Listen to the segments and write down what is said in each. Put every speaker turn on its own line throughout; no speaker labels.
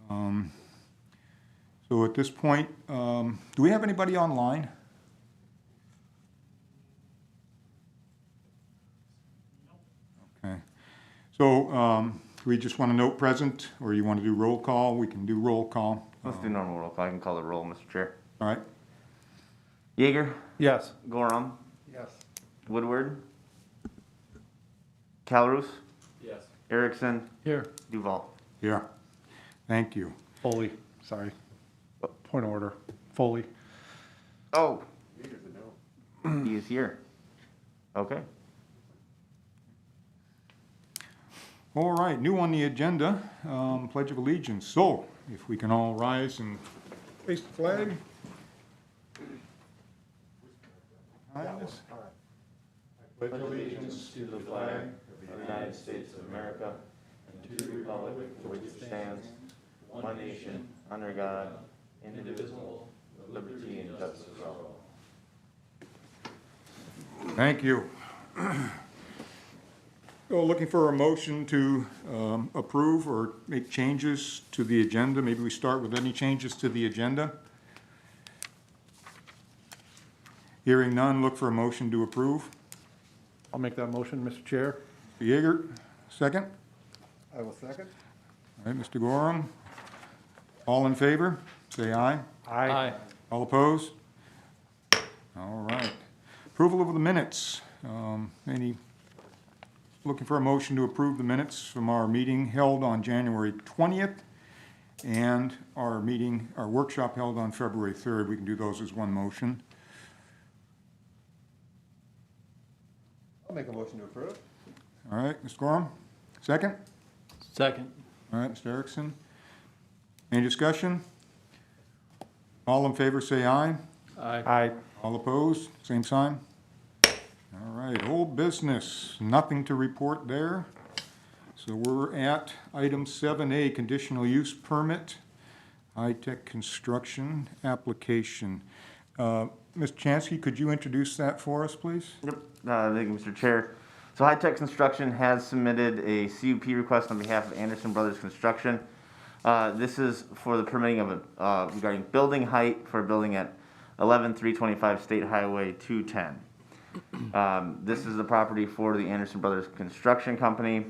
So at this point, do we have anybody online? Okay. So we just want to note present, or you want to do roll call? We can do roll call.
Let's do normal roll call. I can call the roll, Mr. Chair.
All right.
Yeager.
Yes.
Gorham.
Yes.
Woodward. Calroos.
Yes.
Erickson.
Here.
Duval.
Yeah. Thank you.
Foley, sorry. Point of order. Foley.
Oh. He is here. Okay.
All right, new on the agenda, Pledge of Allegiance. So, if we can all rise and face the flag. Behind us.
I pledge allegiance to the flag of the United States of America and to the republic for which it stands, one nation, under God, indivisible, with liberty and justice for all.
Thank you. So looking for a motion to approve or make changes to the agenda. Maybe we start with any changes to the agenda. Hearing none, look for a motion to approve.
I'll make that motion, Mr. Chair.
Mr. Yeager, second.
I will second.
All right, Mr. Gorham. All in favor, say aye.
Aye.
All opposed? All right. Approval of the minutes. Looking for a motion to approve the minutes from our meeting held on January 20th and our workshop held on February 3rd. We can do those as one motion.
I'll make a motion to approve.
All right, Mr. Gorham, second?
Second.
All right, Mr. Erickson. Any discussion? All in favor, say aye.
Aye.
All opposed, same sign. All right, old business, nothing to report there. So we're at item 7A, conditional use permit, high-tech construction application. Mr. Chansky, could you introduce that for us, please?
Yep. Thank you, Mr. Chair. So High Tech Construction has submitted a CUP request on behalf of Anderson Brothers Construction. This is for the permitting of regarding building height for a building at 11325 State Highway 210. This is the property for the Anderson Brothers Construction Company.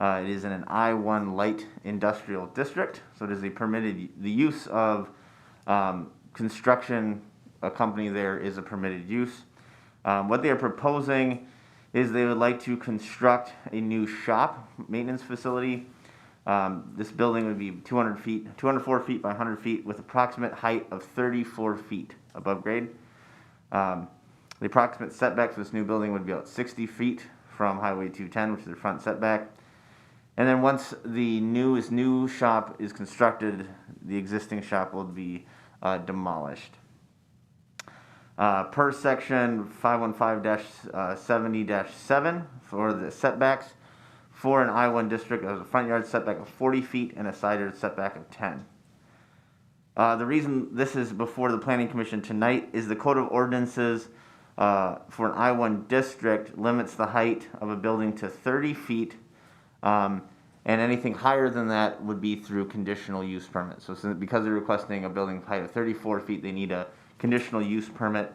It is in an I-1 light industrial district, so it is a permitted, the use of construction, a company there is a permitted use. What they are proposing is they would like to construct a new shop maintenance facility. This building would be 204 feet by 100 feet with approximate height of 34 feet above grade. The approximate setback for this new building would be about 60 feet from Highway 210, which is the front setback. And then once the new shop is constructed, the existing shop will be demolished. Per section 515-70-7 for the setbacks for an I-1 district, there's a front yard setback of 40 feet and a side yard setback of 10. The reason this is before the Planning Commission tonight is the Code of Ordinances for an I-1 district limits the height of a building to 30 feet, and anything higher than that would be through conditional use permit. So because they're requesting a building height of 34 feet, they need a conditional use permit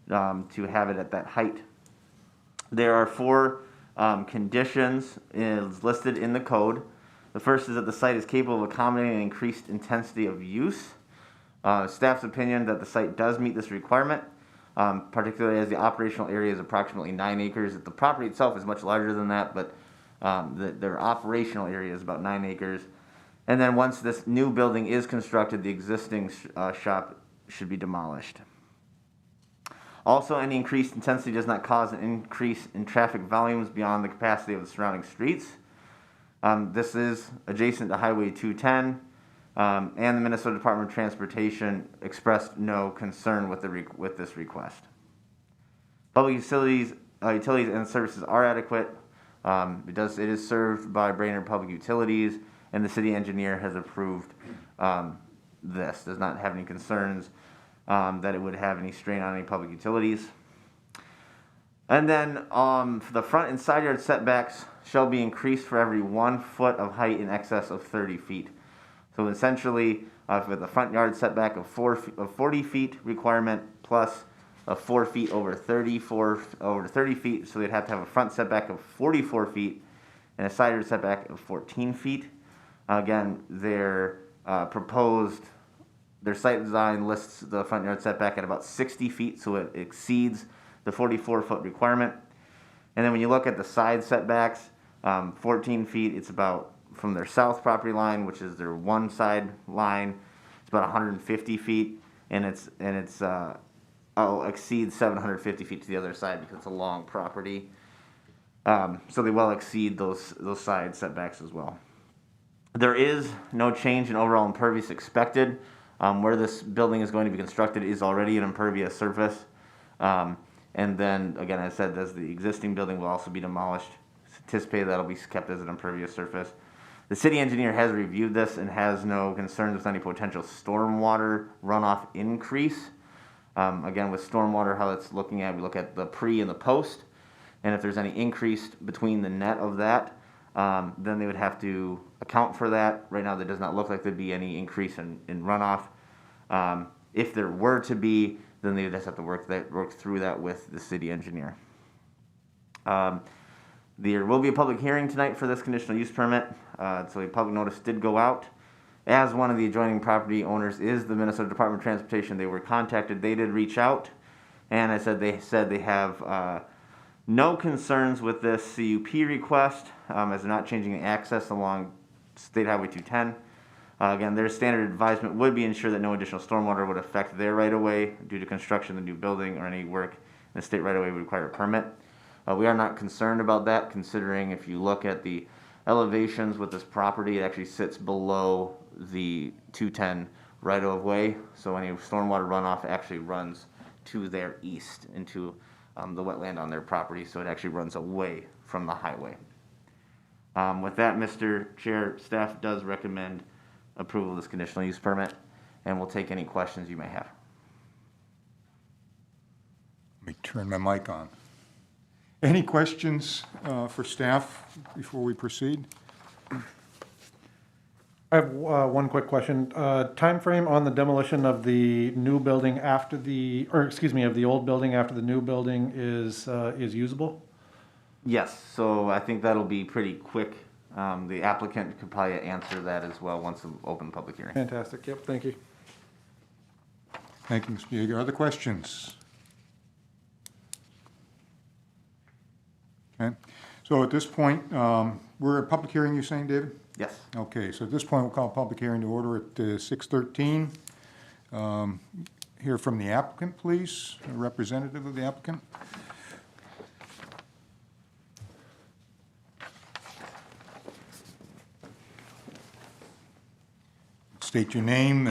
to have it at that height. There are 4 conditions listed in the code. The first is that the site is capable of accommodating an increased intensity of use. Staff's opinion that the site does meet this requirement, particularly as the operational area is approximately 9 acres. The property itself is much larger than that, but their operational area is about 9 acres. And then once this new building is constructed, the existing shop should be demolished. Also, any increased intensity does not cause an increase in traffic volumes beyond the capacity of the surrounding streets. This is adjacent to Highway 210, and the Minnesota Department of Transportation expressed no concern with this request. Public utilities and services are adequate. It is served by Brainerd Public Utilities, and the city engineer has approved this. Does not have any concerns that it would have any strain on any public utilities. And then for the front and side yard setbacks shall be increased for every 1 foot of height in excess of 30 feet. So essentially, with a front yard setback of 40 feet requirement plus a 4 feet over 30 feet, so they'd have to have a front setback of 44 feet and a side yard setback of 14 feet. Again, their site design lists the front yard setback at about 60 feet, so it exceeds the 44-foot requirement. And then when you look at the side setbacks, 14 feet, it's about from their south property line, which is their one side line, it's about 150 feet, and exceeds 750 feet to the other side because it's a long property. So they well exceed those side setbacks as well. There is no change in overall impervious expected. Where this building is going to be constructed is already an impervious surface. And then, again, as I said, as the existing building will also be demolished, it's anticipated that'll be kept as an impervious surface. The city engineer has reviewed this and has no concerns with any potential stormwater runoff increase. Again, with stormwater, how it's looking at, we look at the pre and the post. And if there's any increase between the net of that, then they would have to account for that. Right now, there does not look like there'd be any increase in runoff. If there were to be, then they would just have to work through that with the city engineer. There will be a public hearing tonight for this conditional use permit. So a public notice did go out. As one of the adjoining property owners is the Minnesota Department of Transportation, they were contacted. They did reach out, and they said they have no concerns with this CUP request, as they're not changing the access along State Highway 210. Again, their standard advisement would be ensure that no additional stormwater would affect their right-of-way due to construction of the new building or any work in the state right-of-way would require a permit. We are not concerned about that, considering if you look at the elevations with this property, it actually sits below the 210 right-of-way, so any stormwater runoff actually runs to their east into the wetland on their property, so it actually runs away from the highway. With that, Mr. Chair, staff does recommend approval of this conditional use permit, and we'll take any questions you may have.
Let me turn my mic on. Any questions for staff before we proceed?
I have one quick question. Time frame on the demolition of the new building after of the old building after the new building is usable?
Yes, so I think that'll be pretty quick. The applicant could probably answer that as well once we open the public hearing.
Fantastic. Yep. Thank you.
Thank you, Mr. Yeager. Other questions? Okay. So at this point, we're at public hearing, you're saying, David?
Yes.
Okay, so at this point, we'll call public hearing to order at 6:13. Hear from the applicant, please, a representative of the applicant. State your name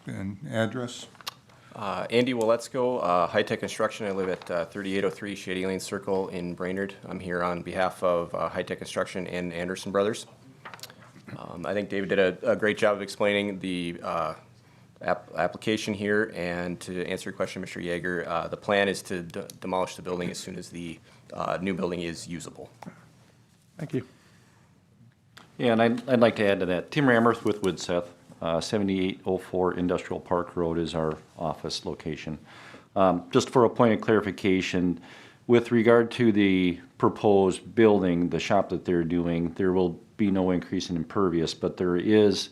and address.
Andy Waletzko, High Tech Construction. I live at 3803 Shady Lane Circle in Brainerd. I'm here on behalf of High Tech Construction and Anderson Brothers. I think David did a great job of explaining the application here, and to answer your question, Mr. Yeager, the plan is to demolish the building as soon as the new building is usable.
Thank you.
Yeah, and I'd like to add to that. Tim Ramerth with Woodseth, 7804 Industrial Park Road is our office location. Just for a point of clarification, with regard to the proposed building, the shop that they're doing, there will be no increase in impervious, but there is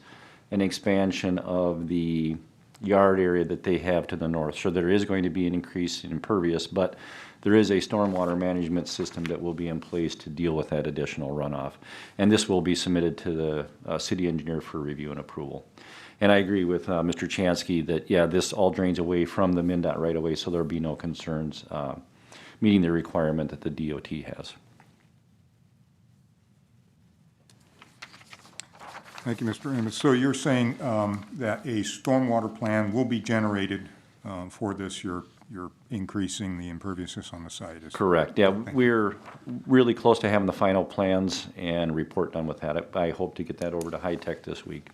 an expansion of the yard area that they have to the north. So there is going to be an increase in impervious, but there is a stormwater management system that will be in place to deal with that additional runoff. And this will be submitted to the city engineer for review and approval. And I agree with Mr. Chansky that, yeah, this all drains away from the MnDOT right away, so there'll be no concerns meeting the requirement that the DOT has.
Thank you, Mr. Amos. So you're saying that a stormwater plan will be generated for this, you're increasing the imperviousness on the site?
Correct. Yeah, we're really close to having the final plans and report done with that. I hope to get that over to High Tech this week.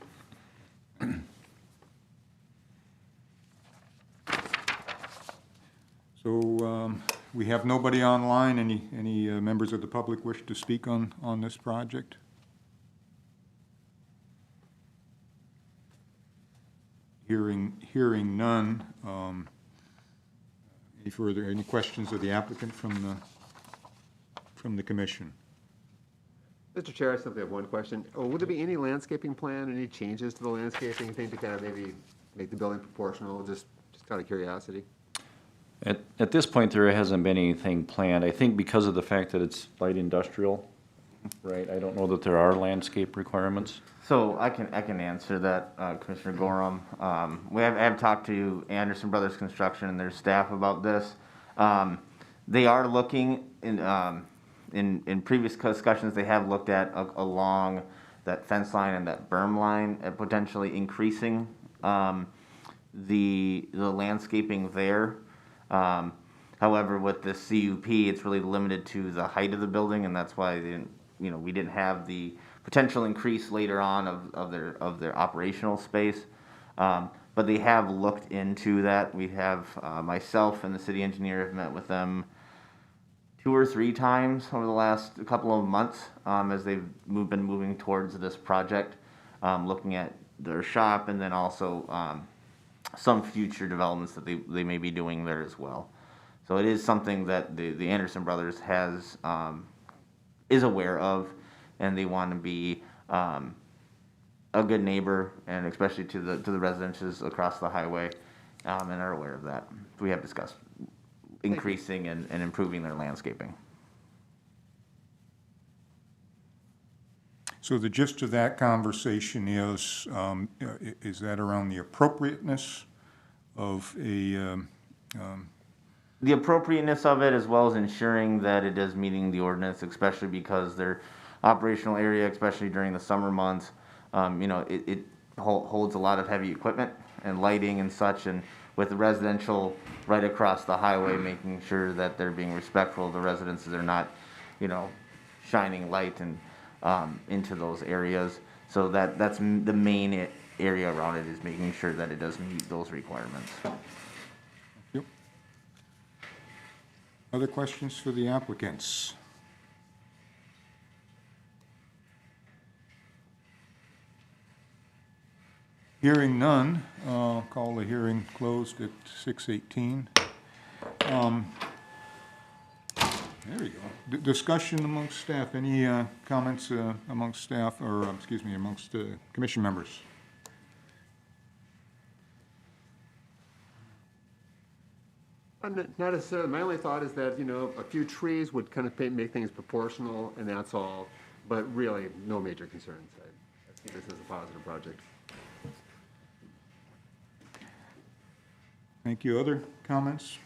So we have nobody online. Any members of the public wish to speak on this project? Hearing none. Any questions of the applicant from the commission?
Mr. Chair, I simply have one question. Would there be any landscaping plan, any changes to the landscaping thing to kind of maybe make the building proportional, just out of curiosity?
At this point, there hasn't been anything planned. I think because of the fact that it's light industrial, right? I don't know that there are landscape requirements.
So I can answer that, Commissioner Gorham. I have talked to Anderson Brothers Construction and their staff about this. They are looking in previous discussions. They have looked at along that fence line and that berm line at potentially increasing the landscaping there. However, with the CUP, it's really limited to the height of the building, and that's why we didn't have the potential increase later on of their operational space. But they have looked into that. We have myself and the city engineer have met with them 2 or 3 times over the last couple of months as they've been moving towards this project, looking at their shop and then also some future developments that they may be doing there as well. So it is something that the Anderson Brothers is aware of, and they want to be a good neighbor, and especially to the residences across the highway, and are aware of that. We have discussed increasing and improving their landscaping.
So the gist of that conversation is that around the appropriateness of the
appropriateness of it, as well as ensuring that it is meeting the ordinance, especially because their operational area, especially during the summer months, it holds a lot of heavy equipment and lighting and such, and with the residential right across the highway, making sure that they're being respectful of the residences, they're not, shining light and into those areas. So that's the main area around it, is making sure that it does meet those requirements.
Yep. Other questions for the applicants? Hearing none, I'll call the hearing closed at 6:18. There you go. Discussion amongst staff. Any comments amongst staff, or amongst commission members?
Not necessarily. My only thought is that, a few trees would kind of make things proportional, and that's all. But really, no major concerns. I think this is a positive project.
Thank you. Other comments?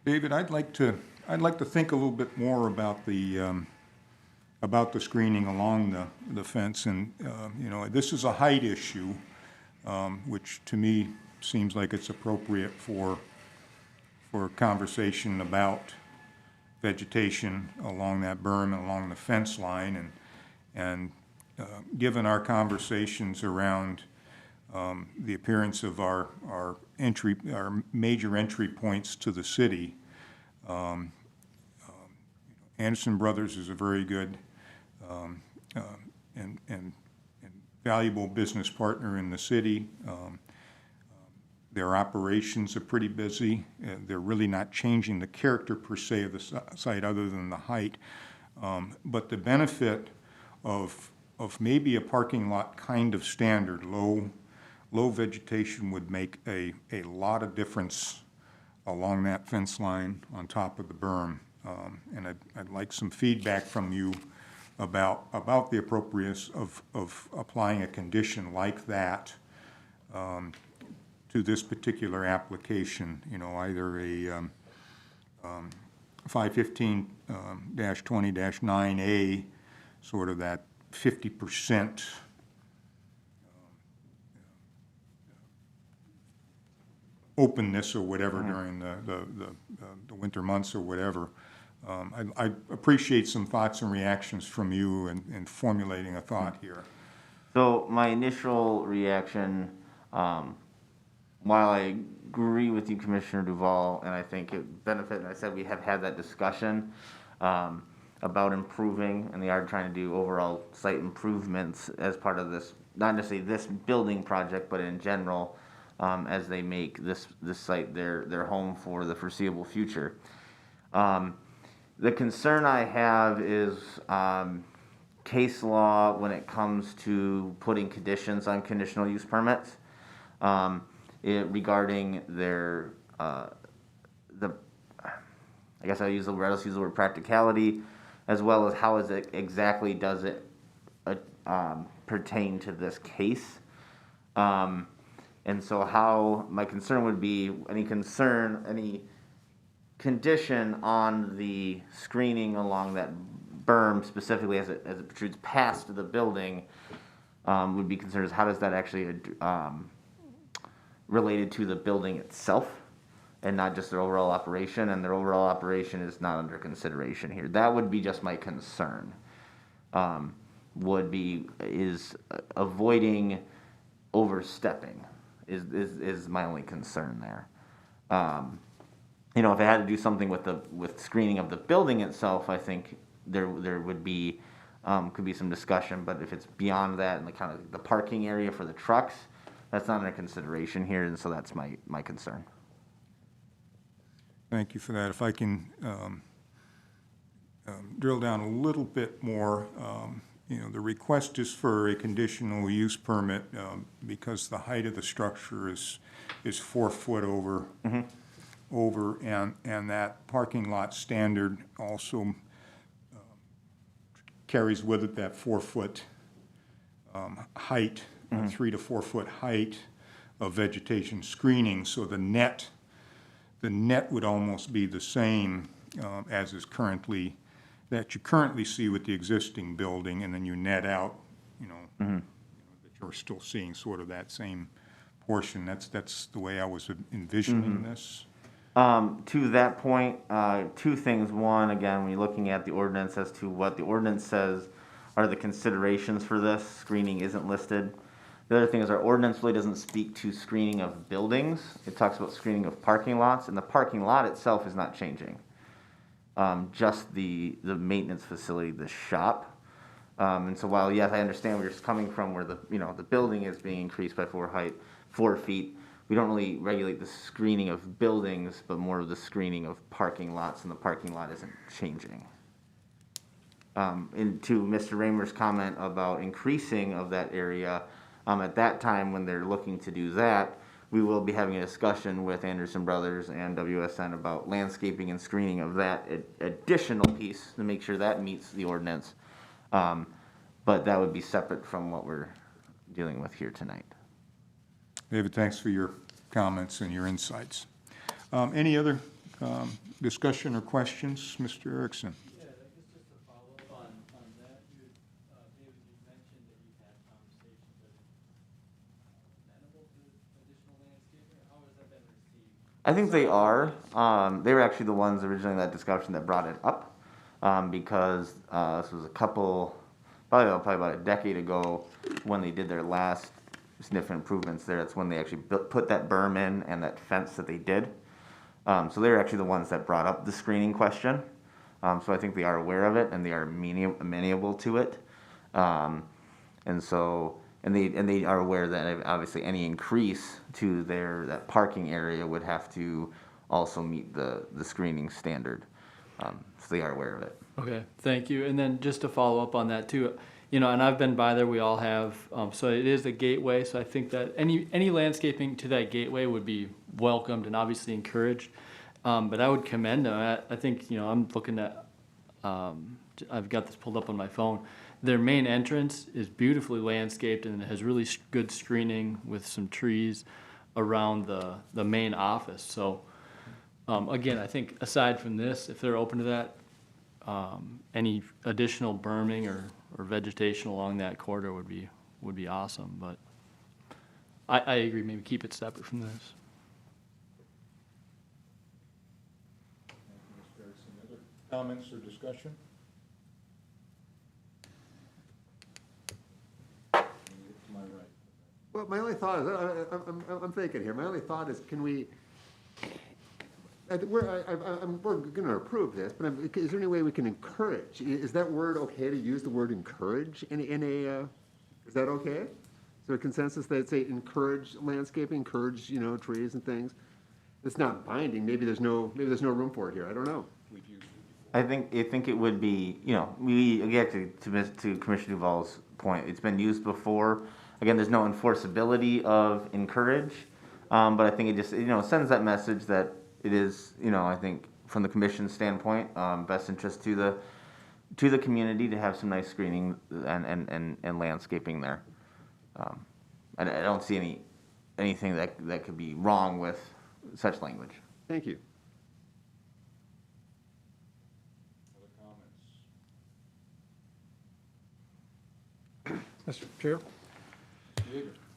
David, I'd like to think a little bit more about the screening along the fence, and this is a height issue, which to me seems like it's appropriate for conversation about vegetation along that berm and along the fence line, and given our conversations around the appearance of our major entry points to the city. Anderson Brothers is a very good and valuable business partner in the city. Their operations are pretty busy. They're really not changing the character per se of the site other than the height. But the benefit of maybe a parking lot kind of standard, low vegetation would make a lot of difference along that fence line on top of the berm. And I'd like some feedback from you about the appropriateness of applying a condition like that to this particular application. Either a 515-20-9A, sort of that 50% openness or whatever during the winter months or whatever. I appreciate some thoughts and reactions from you in formulating a thought here.
So my initial reaction, while I agree with you, Commissioner Duval, and I think it benefit, and I said we have had that discussion, about improving, and they are trying to do overall site improvements as part of this, not necessarily this building project, but in general, as they make this site their home for the foreseeable future. The concern I have is case law when it comes to putting conditions on conditional use permits regarding their I guess I'll use the word practicality, as well as how is it exactly does it pertain to this case. And so how my concern would be any condition on the screening along that berm, specifically as it protrudes past the building, would be concerned is how does that actually related to the building itself and not just their overall operation, and their overall operation is not under consideration here. That would be just my concern. Is avoiding overstepping is my only concern there. You know, if I had to do something with screening of the building itself, I think there would be could be some discussion. But if it's beyond that and the kind of the parking area for the trucks, that's not under consideration here, and so that's my concern.
Thank you for that. If I can drill down a little bit more, you know, the request is for a conditional use permit because the height of the structure is 4 foot over, and that parking lot standard also carries with it that 4 foot height, 3 to 4 foot height of vegetation screening. So the net would almost be the same as is currently, that you currently see with the existing building, and then you net out, you know, that you're still seeing sort of that same portion. That's the way I was envisioning this.
To that point, 2 things. One, again, when you're looking at the ordinance as to what the ordinance says are the considerations for this, screening isn't listed. The other thing is our ordinance really doesn't speak to screening of buildings. It talks about screening of parking lots, and the parking lot itself is not changing. Just the maintenance facility, the shop. And so while, yes, I understand where you're coming from, where the building is being increased by 4 feet, we don't really regulate the screening of buildings, but more of the screening of parking lots, and the parking lot isn't changing. And to Mr. Raymer's comment about increasing of that area, at that time when they're looking to do that, we will be having a discussion with Anderson Brothers and WSN about landscaping and screening of that additional piece to make sure that meets the ordinance. But that would be separate from what we're dealing with here tonight.
David, thanks for your comments and your insights. Any other discussion or questions, Mr. Erickson?
Yeah, I guess just to follow up on that, David, you mentioned that you had conversations that are amenable to additional landscaping, or how has that been received?
I think they are. They were actually the ones originally in that discussion that brought it up because this was probably about a decade ago when they did their last significant improvements there. That's when they actually put that berm in and that fence that they did. So they were actually the ones that brought up the screening question. So I think they are aware of it and they are amenable to it. And they are aware that obviously any increase to that parking area would have to also meet the screening standard. So they are aware of it.
Okay, thank you. And then just to follow up on that too, and I've been by there, we all have, so it is a gateway, so I think that any landscaping to that gateway would be welcomed and obviously encouraged. But I would commend them. I think, I'm looking at, I've got this pulled up on my phone. Their main entrance is beautifully landscaped and it has really good screening with some trees around the main office. So, again, I think aside from this, if they're open to that, any additional berming or vegetation along that corridor would be awesome. But I agree, maybe keep it separate from this.
Other comments or discussion?
Well, my only thought is, I'm thinking here, my only thought is, can we, we're going to approve this, but is there any way we can encourage? Is that word okay to use the word encourage in a, is that okay? Is there a consensus that say encourage landscaping, encourage, trees and things? It's not binding. Maybe there's no room for it here. I don't know.
I think it would be, we, again, to Commissioner Duval's point, it's been used before. Again, there's no enforceability of encourage, but I think it just, sends that message that it is, I think from the commission standpoint, best interest to the community to have some nice screening and landscaping there. I don't see anything that could be wrong with such language.
Thank you.
Mr. Chair?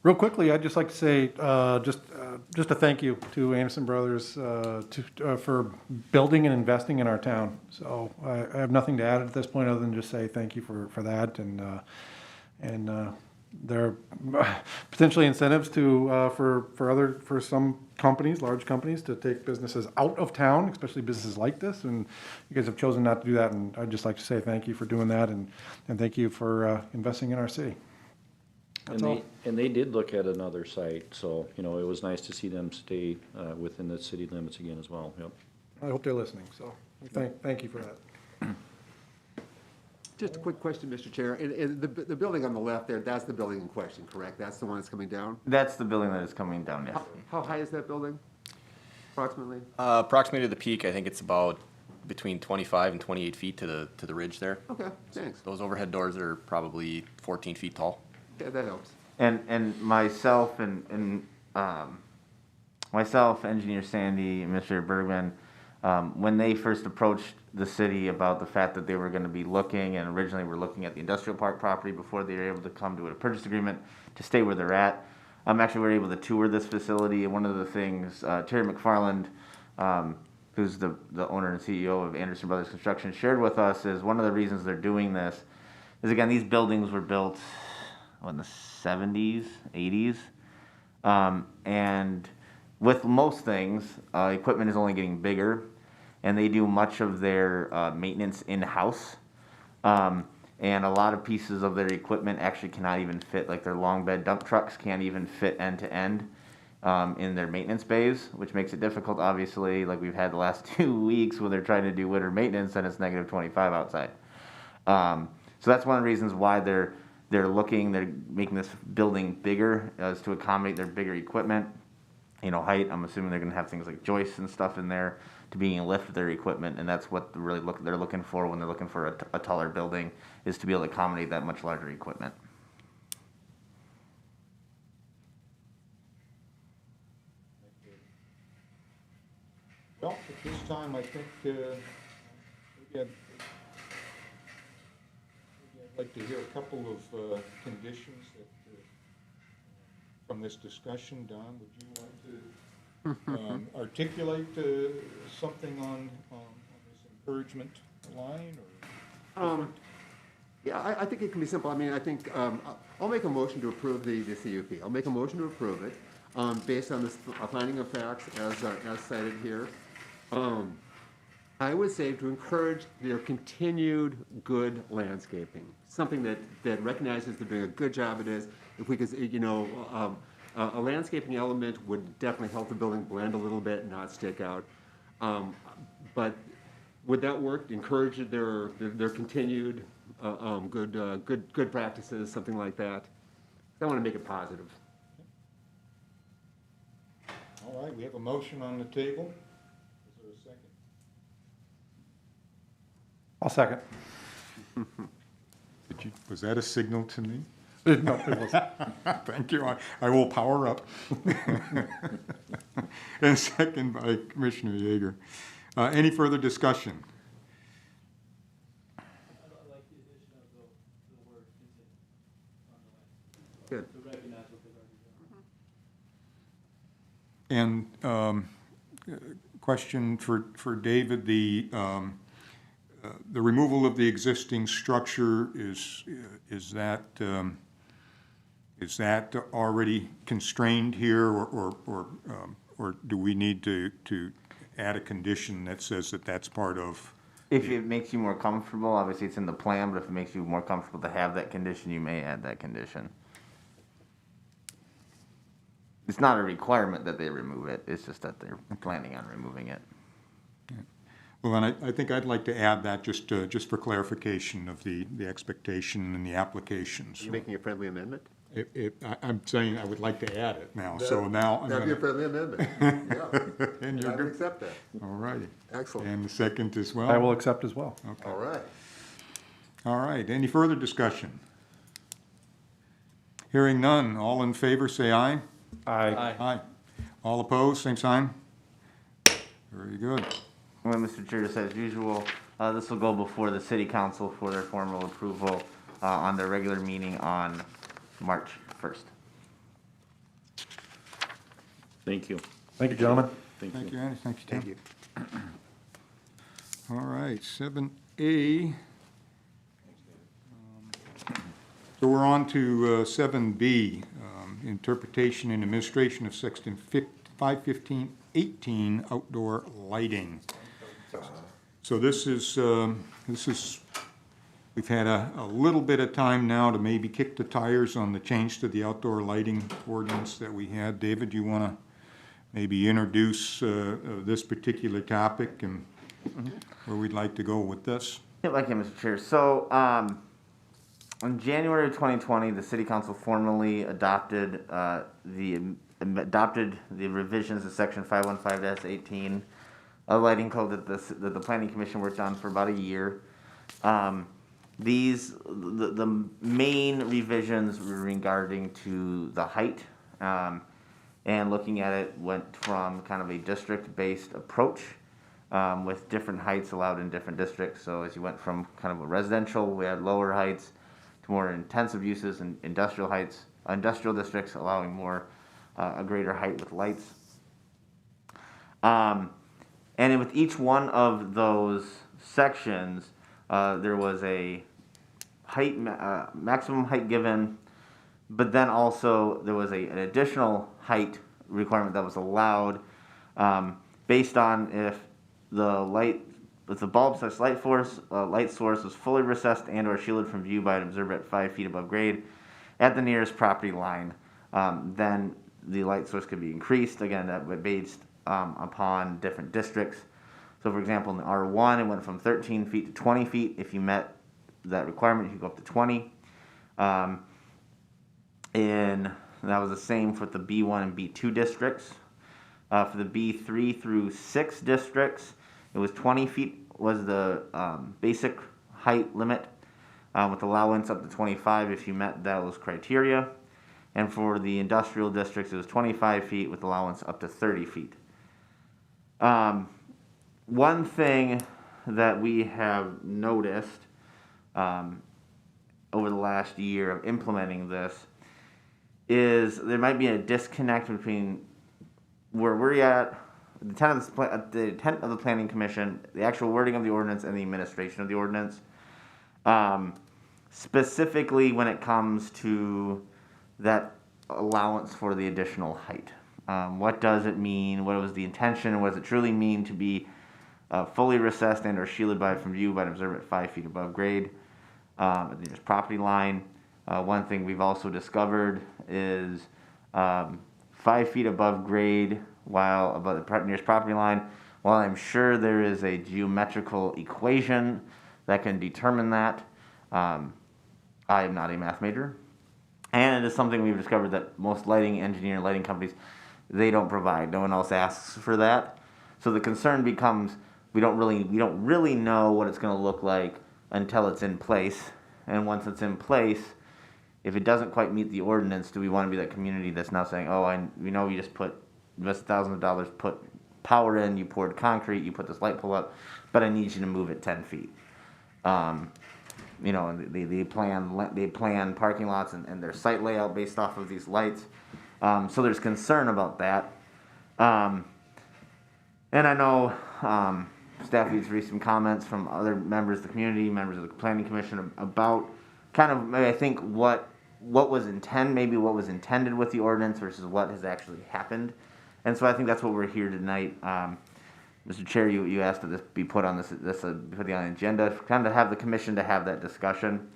Real quickly, I'd just like to say, just a thank you to Anderson Brothers for building and investing in our town. So I have nothing to add at this point other than just say thank you for that. And there are potentially incentives for some companies, large companies, to take businesses out of town, especially businesses like this. And you guys have chosen not to do that. And I'd just like to say thank you for doing that, and thank you for investing in our city. That's all.
And they did look at another site, so, it was nice to see them stay within the city limits again as well, yep.
I hope they're listening. So thank you for that.
Just a quick question, Mr. Chair. And the building on the left there, that's the building in question, correct? That's the one that's coming down?
That's the building that is coming down, yes.
How high is that building, approximately?
Approximately to the peak, I think it's about between 25 and 28 feet to the ridge there.
Okay, thanks.
Those overhead doors are probably 14 feet tall.
Yeah, that helps.
And myself and Engineer Sandy, and Mr. Bergman, when they first approached the city about the fact that they were going to be looking, and originally were looking at the industrial park property before they were able to come to a purchase agreement to stay where they're at. Actually, we were able to tour this facility, and one of the things Terry McFarland, who's the owner and CEO of Anderson Brothers Construction, shared with us is one of the reasons they're doing this is, again, these buildings were built in the 70s, 80s, and with most things, equipment is only getting bigger, and they do much of their maintenance in-house, and a lot of pieces of their equipment actually cannot even fit, like their long bed dump trucks can't even fit end to end in their maintenance bays, which makes it difficult, obviously, like we've had the last 2 weeks where they're trying to do winter maintenance and it's negative 25 outside. So that's one of the reasons why they're making this building bigger, is to accommodate their bigger equipment. Height, I'm assuming they're going to have things like joists and stuff in there to be able to lift their equipment, and that's what they're looking for when they're looking for a taller building, is to be able to accommodate that much larger equipment.
Well, at this time, I think maybe I'd like to hear a couple of conditions that from this discussion. Don, would you like to articulate something on this encouragement line, or?
Yeah, I think it can be simple. I mean, I think I'll make a motion to approve the CUP. I'll make a motion to approve it based on this finding of facts as cited here. I would say to encourage their continued good landscaping, something that recognizes they're doing a good job. It is, if we could, a landscaping element would definitely help the building blend a little bit and not stick out. But would that work? Encourage their continued good practices, something like that. I want to make it positive.
All right, we have a motion on the table. Is there a second?
I'll second.
Was that a signal to me?
No, it wasn't.
Thank you. I will power up. And second by Commissioner Yeager. Any further discussion?
Good.
And question for David, the removal of the existing structure, is that already constrained here, or do we need to add a condition that says that that's part of,
If it makes you more comfortable, obviously it's in the plan, but if it makes you more comfortable to have that condition, you may add that condition. It's not a requirement that they remove it, it's just that they're planning on removing it.
well, and I think I'd like to add that just for clarification of the expectation and the applications.
You making a friendly amendment?
I'm saying I would like to add it now, so now I'm
That'd be a
gonna,
friendly amendment. Yeah,
and
I
you're
would
good.
accept that.
All righty.
Excellent.
And the second as well?
I will accept as well.
All right.
All right, any further discussion? Hearing none, all in favor, say aye.
Aye.
Aye. All opposed, same sign? Very good.
Well, Mr. Chair, just as usual, this will go before the city council for their formal approval on their regular meeting on March 1st.
Thank you.
Thank you, gentlemen.
Thank you, Andy, thank you, Tim.
Thank you.
All right, 7A. So we're on to 7B, interpretation and administration of section 515.18, outdoor lighting. So this is, we've had a little bit of time now to maybe kick the tires on the change to the outdoor lighting ordinance that we had. David, you want to maybe introduce this particular topic and where we'd like to go with this?
Yeah, like Mr. Chair. So, in January of 2020, the City Council formally adopted the revisions to Section 515-18, a lighting code that the Planning Commission worked on for about a year. The main revisions were regarding to the height, and looking at it went from kind of a district-based approach with different heights allowed in different districts. So as you went from kind of a residential, we had lower heights, to more intensive uses in industrial districts, allowing more a greater height with lights. And with each one of those sections, there was a height maximum height given, but then also there was an additional height requirement that was allowed based on if the bulb/light source was fully recessed and/or shielded from view by an observer at 5 feet above grade at the nearest property line, then the light source could be increased. Again, that was based upon different districts. So, for example, in the R1, it went from 13 feet to 20 feet. If you met that requirement, you could go up to 20. And that was the same for the B1 and B2 districts. For the B3 through 6 districts, it was 20 feet was the basic height limit, with allowance up to 25 if you met those criteria. And for the industrial districts, it was 25 feet with allowance up to 30 feet. One thing that we have noticed over the last year of implementing this is there might be a disconnect between where we're at, the intent of the Planning Commission, the actual wording of the ordinance, and the administration of the ordinance. Specifically when it comes to that allowance for the additional height. What does it mean? What was the intention? What does it truly mean to be fully recessed and or shielded from view by an observer at 5 feet above grade at the nearest property line? One thing we've also discovered is 5 feet above grade while above the nearest property line. While I'm sure there is a geometrical equation that can determine that, I am not a math major. And it is something we've discovered that most lighting companies, they don't provide. No one else asks for that. So the concern becomes we don't really know what it's going to look like until it's in place. And once it's in place, if it doesn't quite meet the ordinance, do we want to be that community that's now saying, oh, we know you just invested thousands of dollars, put power in, you poured concrete, you put this light pole up, but I need you to move it 10 feet. They plan parking lots and their site layout based off of these lights. So there's concern about that. And I know staff needs to read some comments from other members of the community, members of the Planning Commission about kind of maybe I think what was intended with the ordinance versus what has actually happened. And so I think that's what we're here tonight. Mr. Chair, you asked that this be put on put on the agenda, kind of have the commission to have that discussion.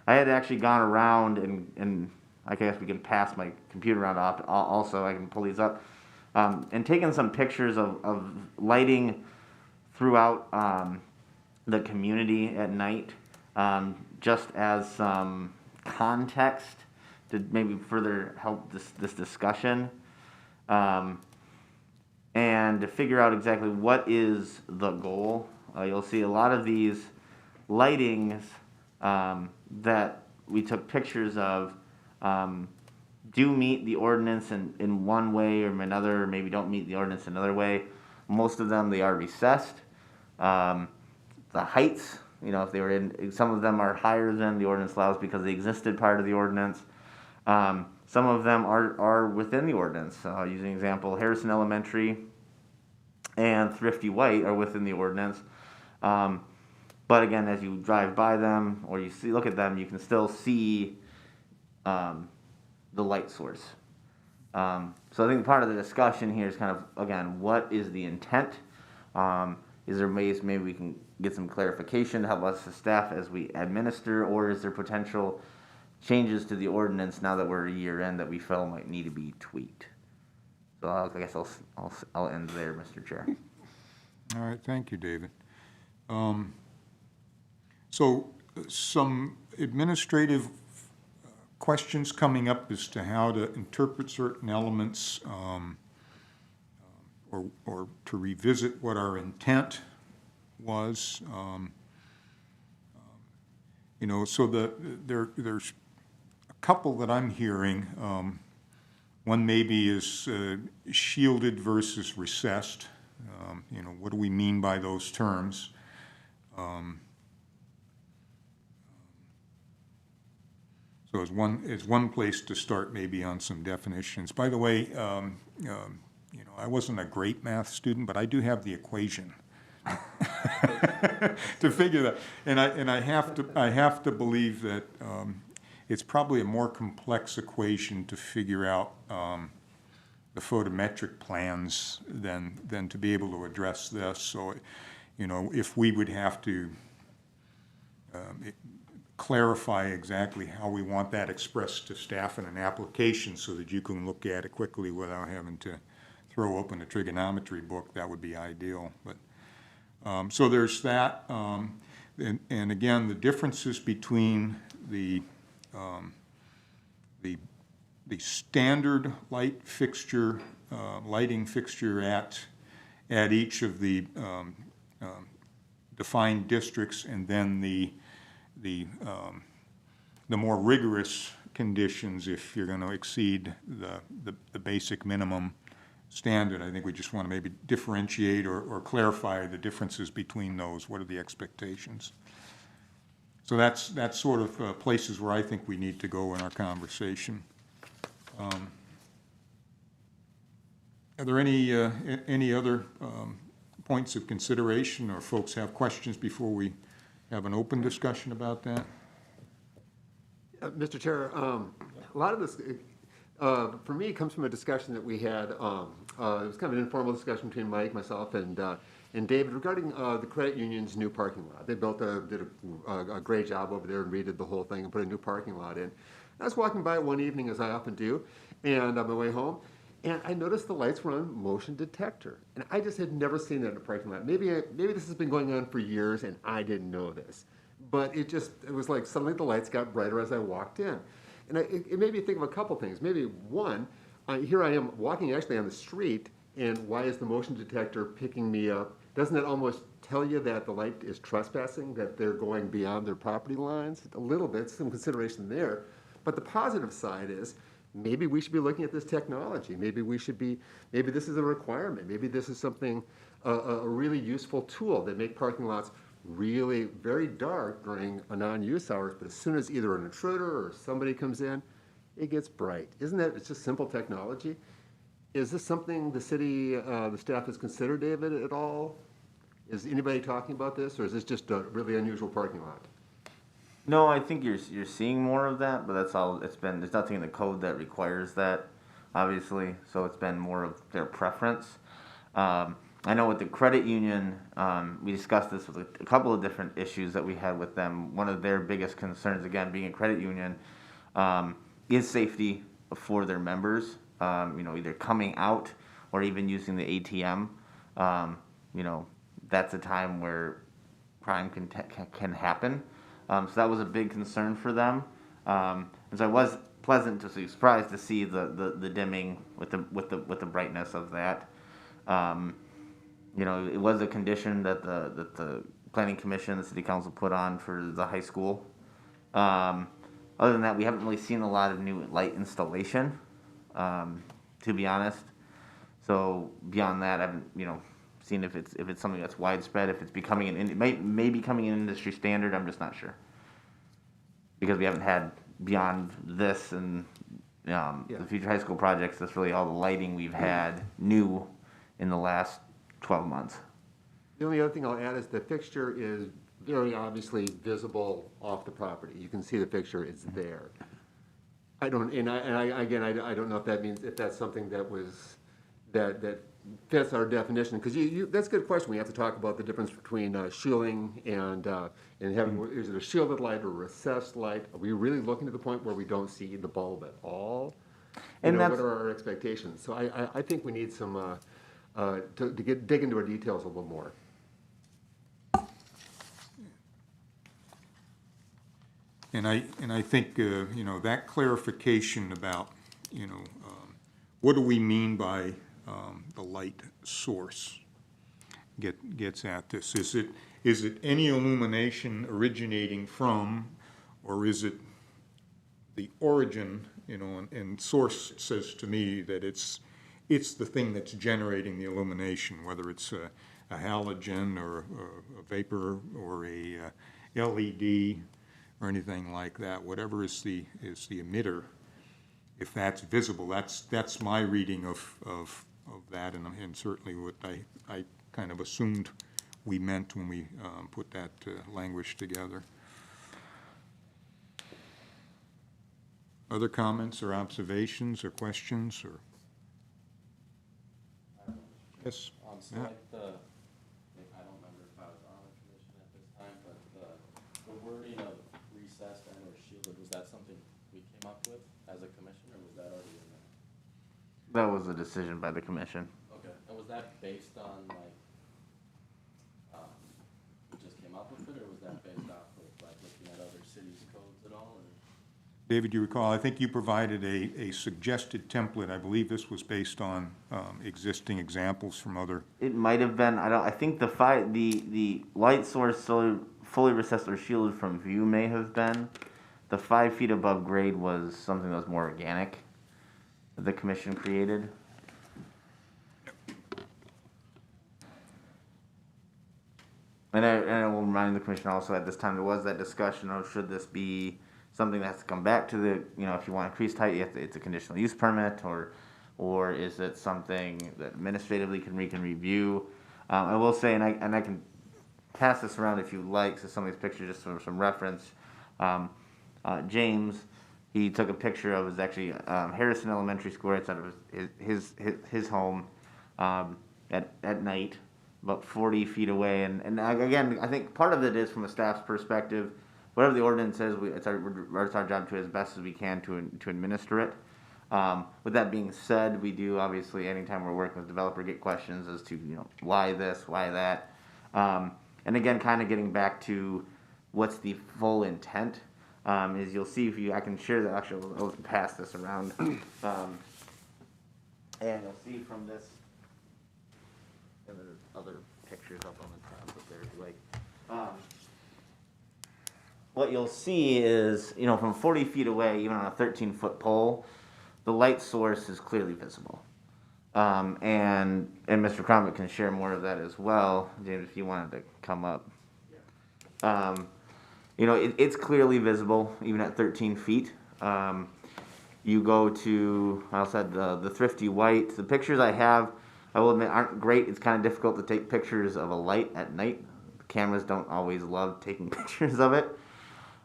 I had actually gone around and I guess we can pass my computer around also, I can pull these up, and taken some pictures of lighting throughout the community at night, just as some context to maybe further help this discussion, and to figure out exactly what is the goal. You'll see a lot of these lightings that we took pictures of do meet the ordinance in one way or another, or maybe don't meet the ordinance another way. Most of them, they are recessed. The heights, if they were some of them are higher than the ordinance allows because they existed part of the ordinance. Some of them are within the ordinance. Using an example, Harrison Elementary and Thrifty White are within the ordinance. But again, as you drive by them or look at them, you can still see the light source. So I think part of the discussion here is kind of, again, what is the intent? Is there ways maybe we can get some clarification to help us as staff as we administer, or is there potential changes to the ordinance now that we're a year in that we feel might need to be tweaked? So I guess I'll end there, Mr. Chair.
All right, thank you, David. So some administrative questions coming up as to how to interpret certain elements, or to revisit what our intent was. So there's a couple that I'm hearing. One maybe is shielded versus recessed. What do we mean by those terms? So is one place to start maybe on some definitions. By the way, I wasn't a great math student, but I do have the equation to figure that. And I have to believe that it's probably a more complex equation to figure out the photometric plans than to be able to address this. So, if we would have to clarify exactly how we want that expressed to staff in an application so that you can look at it quickly without having to throw open a trigonometry book, that would be ideal. But so there's that, and again, the differences between the standard lighting fixture at each of the defined districts, and then the more rigorous conditions if you're going to exceed the basic minimum standard. I think we just want to maybe differentiate or clarify the differences between those. What are the expectations? So that's sort of places where I think we need to go in our conversation. Are there any other points of consideration, or folks have questions before we have an open discussion about that?
Mr. Chair, a lot of this, for me, comes from a discussion that we had. It was kind of an informal discussion between Mike, myself, and David regarding the credit union's new parking lot. They did a great job over there and redid the whole thing and put a new parking lot in. I was walking by one evening, as I often do, and on my way home, and I noticed the lights were on motion detector. And I just had never seen that in a parking lot. Maybe this has been going on for years and I didn't know this. But it was like suddenly the lights got brighter as I walked in. And it made me think of a couple things. Maybe one, here I am walking actually on the street, and why is the motion detector picking me up? Doesn't it almost tell you that the light is trespassing, that they're going beyond their property lines? A little bit, some consideration there. But the positive side is, maybe we should be looking at this technology. Maybe this is a requirement. Maybe this is something, a really useful tool that make parking lots really very dark during a non-use hours, but as soon as either an intruder or somebody comes in, it gets bright. Isn't that, it's just simple technology? Is this something the city, the staff has considered, David, at all? Is anybody talking about this, or is this just a really unusual parking lot?
No, I think you're seeing more of that, but that's all it's been. There's nothing in the code that requires that, obviously. So it's been more of their preference. I I know with the credit union, we discussed this with a couple of different issues that we had with them. One of their biggest concerns, again, being a credit union, is safety for their members. Either coming out or even using the ATM. That's a time where crime can happen. So that was a big concern for them. And so I was pleasantly surprised to see the dimming with the brightness of that. It was a condition that the planning commission, the city council put on for the high school. Other than that, we haven't really seen a lot of new light installation, to be honest. So beyond that, I haven't seen if it's something that's widespread, if it's becoming it may becoming an industry standard. I'm just not sure, because we haven't had beyond this and the future high school projects. That's really all the lighting we've had new in the last 12 months.
The only other thing I'll add is the fixture is very obviously visible off the property. You can see the fixture, it's there. I don't know if that means, if that's something that fits our definition, because that's a good question. We have to talk about the difference between shielding and having, is it a shielded light or a recessed light? Are we really looking to the point where we don't see the bulb at all? What are our expectations? So I think we need some, to dig into our details a little more.
And I think, that clarification about, what do we mean by the light source gets at this. Is it any illumination originating from, or is it the origin, and source says to me that it's the thing that's generating the illumination, whether it's a halogen or a vapor or a LED or anything like that. Whatever is the emitter, if that's visible, that's my reading of that, and certainly what I kind of assumed we meant when we put that language together. Other comments or observations or questions or? Yes.
So
Matt?
like I don't remember if I was on the commission at this time, but the wording of recessed and or shielded, was that something we came up with as a commission, or was that already in there?
That was a decision by the commission.
Okay, and was that based on we just came up with it, or was that based off of looking at other cities' codes at all? Or?
David, you recall, I think you provided a suggested template. I believe this was based on existing examples from other.
It might have been. I think the light source fully recessed or shielded from view may have been. The 5 feet above grade was something that was more organic that the commission created. And I will remind the commission also at this time there was that discussion of should this be something that has to come back to the, if you want increased height, it's a conditional use permit, or is it something that administratively we can review? I will say, and I can pass this around if you like, so some of these pictures just for some reference. James, he took a picture of, was actually Harrison Elementary School, right outside of his home at night, about 40 feet away. And again, I think part of it is from a staff's perspective. Whatever the ordinance says, it's our job to as best as we can to administer it. With that being said, we do obviously anytime we're working with developer get questions as to why this, why that, and again, kind of getting back to what's the full intent. Is you'll see I can share that. Actually, I'll pass this around, and you'll see from this. And there's other pictures up on the top if there's like. What you'll see is, from 40 feet away, even on a 13-foot pole, the light source is clearly visible. And Mr. Cromwell can share more of that as well, James, if you wanted to come up. It's clearly visible, even at 13 feet. You go to, I said, the Thrifty White. The pictures I have, I will admit, aren't great. It's kind of difficult to take pictures of a light at night. The cameras don't always love taking pictures of it.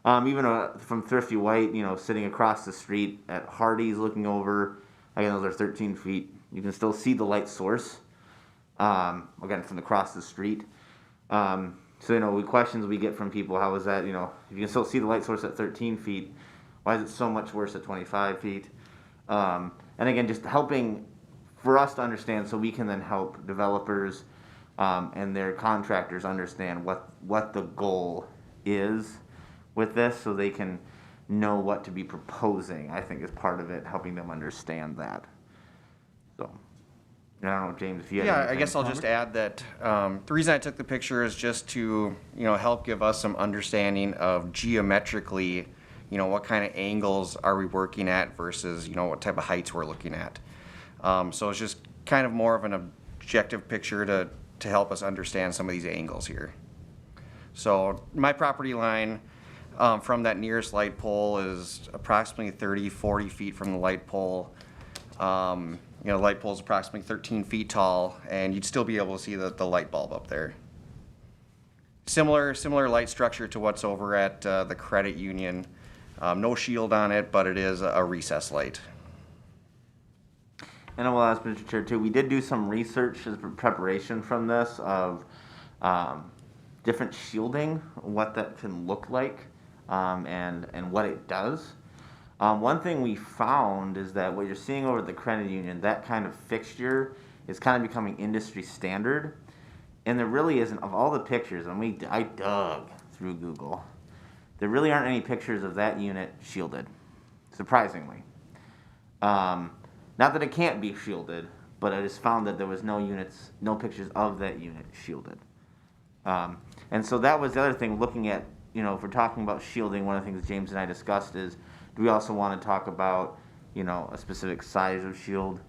Even from Thrifty White, sitting across the street at Hardee's looking over, again, those are 13 feet. You can still see the light source. again, from across the street. So, questions we get from people, how is that, if you can still see the light source at 13 feet, why is it so much worse at 25 feet? And again, just helping for us to understand so we can then help developers and their contractors understand what the goal is with this so they can know what to be proposing, I think is part of it, helping them understand that. So, I don't know, James, if you had
Yeah, I
anything.
guess I'll just add that the reason I took the picture is just to, help give us some understanding of geometrically, what kind of angles are we working at versus, what type of heights we're looking at. So it's just kind of more of an objective picture to help us understand some of these angles here. So my property line from that nearest light pole is approximately 30, 40 feet from the light pole. The light pole is approximately 13 feet tall, and you'd still be able to see the light bulb up there. Similar light structure to what's over at the credit union. No shield on it, but it is a recessed light.
And I will ask Mr. Chair too, we did do some research as preparation from this of different shielding, what that can look like, and what it does. One thing we found is that what you're seeing over at the credit union, that kind of fixture is kind of becoming industry standard. And there really isn't, of all the pictures, and I dug through Google, there really aren't any pictures of that unit shielded, surprisingly. Not that it can't be shielded, but I just found that there was no pictures of that unit shielded. And so that was the other thing, looking at, if we're talking about shielding, one of the things James and I discussed is, do we also want to talk about, a specific size of shield?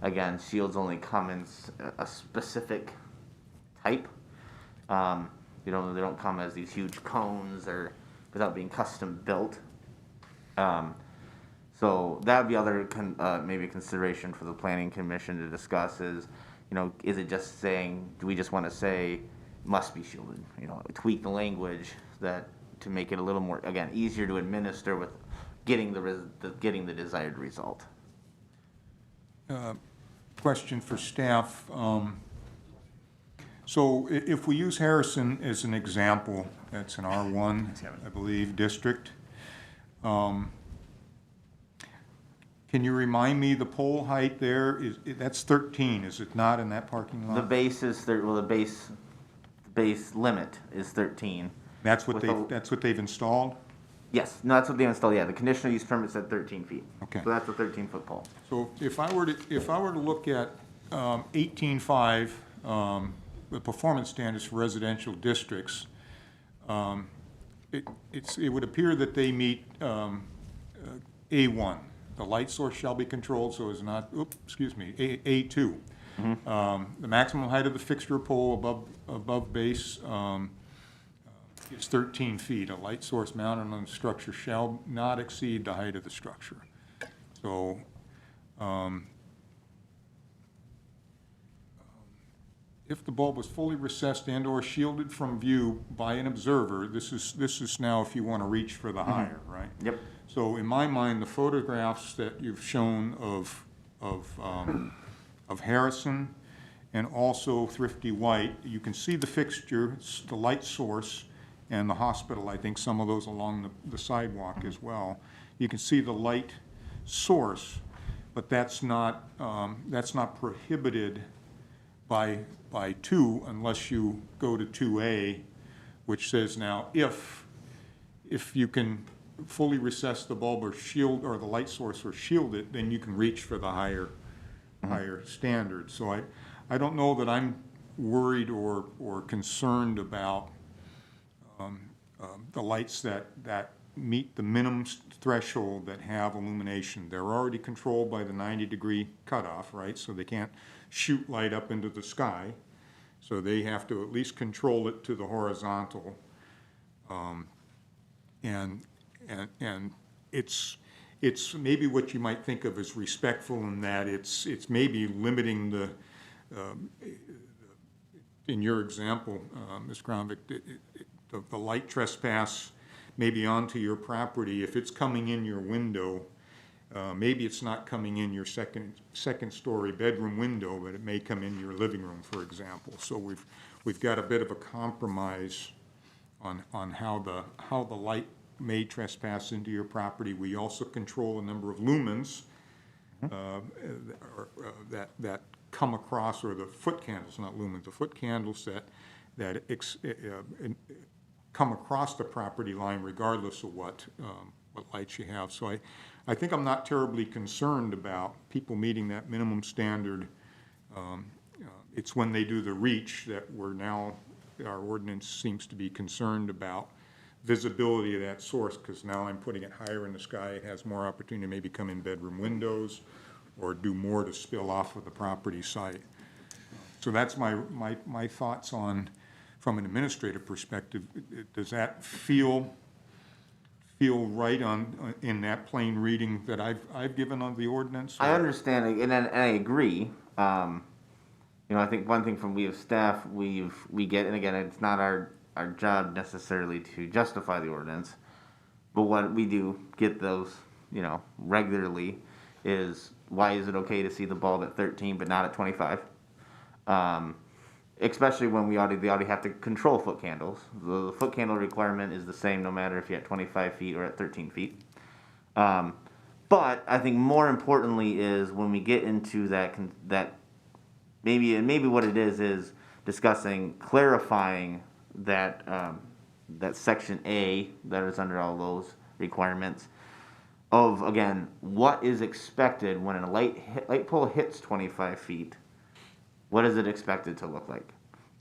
Again, shields only come in a specific type. They don't come as these huge cones or without being custom built. So that would be other maybe consideration for the planning commission to discuss is, is it just saying, do we just want to say must be shielded? Tweak the language to make it a little more, again, easier to administer with getting the desired result.
Question for staff. So if we use Harrison as an example, that's an R1, I believe, district. Can you remind me the pole height there that's 13, is it not, in that parking lot?
The base is the base limit is 13.
That's what they've installed?
Yes, no, that's what they installed. Yeah, the conditional use permit said 13 feet.
Okay.
So that's a 13-foot pole.
So if I were to look at 18.5, the performance standards for residential districts, it would appear that they meet A1. The light source shall be controlled so as not, A2. The maximum height of the fixture pole above base is 13 feet. A light source mounted on the structure shall not exceed the height of the structure. So, if the bulb was fully recessed and/or shielded from view by an observer, this is now if you want to reach for the higher, right?
Yep.
So in my mind, the photographs that you've shown of Harrison and also Thrifty White, you can see the fixture, the light source, and the hospital. I think some of those along the sidewalk as well. You can see the light source, but that's not prohibited by 2 unless you go to 2A, which says now if you can fully recess the bulb or shield or the light source or shield it, then you can reach for the higher standard. So I don't know that I'm worried or concerned about the lights that meet the minimum threshold that have illumination. They're already controlled by the 90-degree cutoff, right? So they can't shoot light up into the sky. So they have to at least control it to the horizontal. And it's maybe what you might think of as respectful in that it's maybe limiting the, in your example, Ms. Kronvik, the light trespass maybe onto your property. If it's coming in your window, Maybe it's not coming in your second-story bedroom window, but it may come in your living room, for example. So we've got a bit of a compromise on how the light may trespass into your property. We also control a number of lumens that come across, or the foot candles, not lumens, the foot candles that come across the property line regardless of what lights you have. So I think I'm not terribly concerned about people meeting that minimum standard. It's when they do the reach that our ordinance seems to be concerned about visibility of that source, because now I'm putting it higher in the sky. It has more opportunity to maybe come in bedroom windows or do more to spill off of the property site. So that's my thoughts on, from an administrative perspective. Does that feel right in that plain reading that I've given on the ordinance?
I understand, and I agree. I think one thing from we as staff, we get, and again, it's not our job necessarily to justify the ordinance, but what we do get those, regularly, is why is it okay to see the bulb at 13 but not at 25? Especially when they already have to control foot candles. The foot candle requirement is the same no matter if you're at 25 feet or at 13 feet. But I think more importantly is when we get into that maybe what it is discussing, clarifying that that section A that is under all those requirements of, again, what is expected when a light pole hits 25 feet. What is it expected to look like?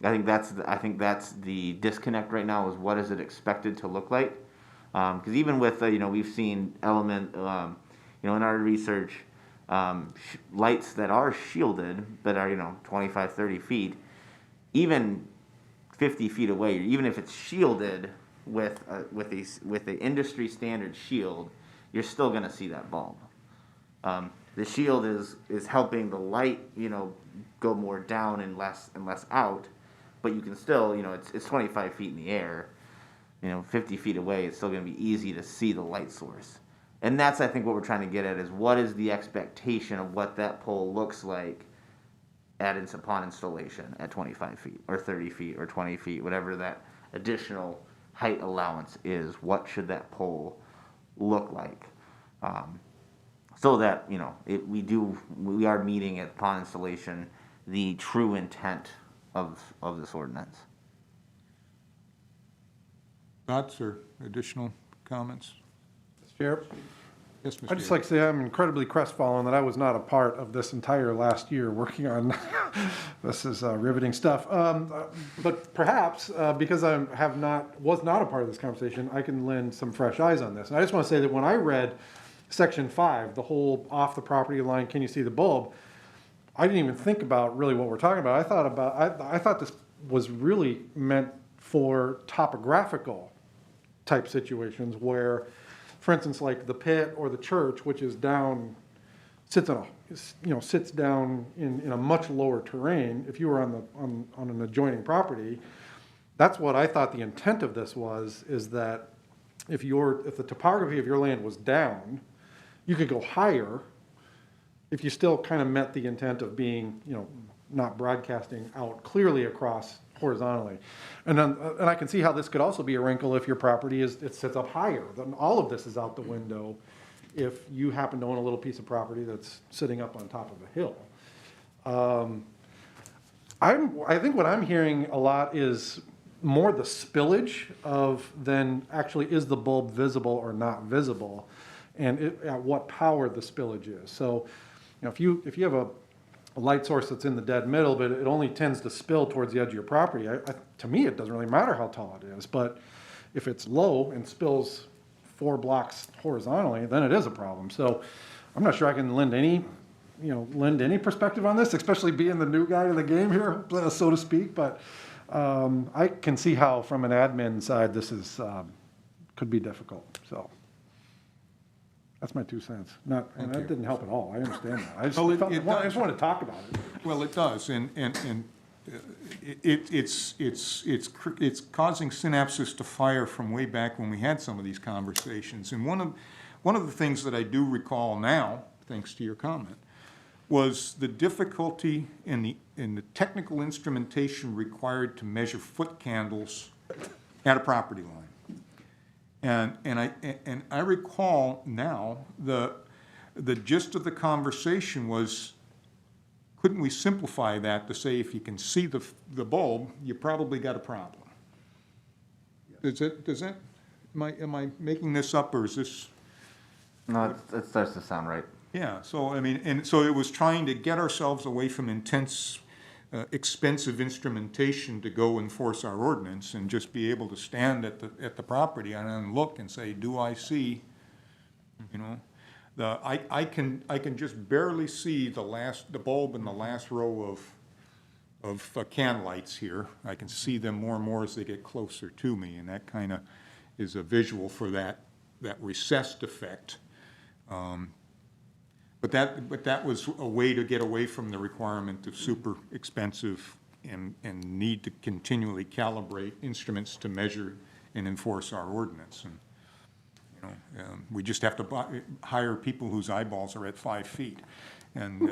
I think that's the disconnect right now, is what is it expected to look like? Because even with we've seen in our research, lights that are shielded that are 25, 30 feet, even 50 feet away, even if it's shielded with the industry standard shield, you're still going to see that bulb. The shield is helping the light, go more down and less out, but you can still, it's 25 feet in the air, 50 feet away, it's still going to be easy to see the light source. And that's, I think, what we're trying to get at, is what is the expectation of what that pole looks like upon installation at 25 feet or 30 feet or 20 feet, whatever that additional height allowance is. What should that pole look like? So that, we are meeting upon installation the true intent of this ordinance.
Thoughts or additional comments?
Mr. Chair,
Yes, Mr.
I'd just like to say I'm incredibly crestfallen that I was not a part of this entire last year working on this is riveting stuff. But perhaps because I was not a part of this conversation, I can lend some fresh eyes on this. And I just want to say that when I read Section 5, the whole off the property line, can you see the bulb? I didn't even think about really what we're talking about. I thought this was really meant for topographical type situations where, for instance, like the pit or the church, which is down, sits down in a much lower terrain. If you were on an adjoining property, that's what I thought the intent of this was, is that if the topography of your land was down, you could go higher if you still kind of met the intent of being, not broadcasting out clearly across horizontally. And I can see how this could also be a wrinkle if your property it sits up higher. Then all of this is out the window if you happen to own a little piece of property that's sitting up on top of a hill. I think what I'm hearing a lot is more the spillage than actually is the bulb visible or not visible, and at what power the spillage is. So, if you have a light source that's in the dead middle, but it only tends to spill towards the edge of your property, to me it doesn't really matter how tall it is. But if it's low and spills 4 blocks horizontally, then it is a problem. So I'm not sure I can lend any perspective on this, especially being the new guy to the game here, so to speak. But I can see how, from an admin side, this could be difficult. So that's my 2 cents. And that didn't help at all. I understand that. I just want to talk about it.
Well, it does, and it's causing synapses to fire from way back when we had some of these conversations. And one one of the things that I do recall now, thanks to your comment, was the difficulty in the technical instrumentation required to measure foot candles at a property line. And I recall now, the gist of the conversation was, couldn't we simplify that to say if you can see the bulb, you probably got a problem? Am I making this up, or is this?
No, it starts to sound right.
Yeah, so I mean, and so it was trying to get ourselves away from intense, expensive instrumentation to go enforce our ordinance, and just be able to stand at the property and then look and say, do I see, you know? I can just barely see the bulb in the last row of can lights here. I can see them more and more as they get closer to me, and that kind of is a visual for that recessed effect. But that was a way to get away from the requirement of super expensive and need to continually calibrate instruments to measure and enforce our ordinance. And, you know, we just have to hire people whose eyeballs are at 5 feet, and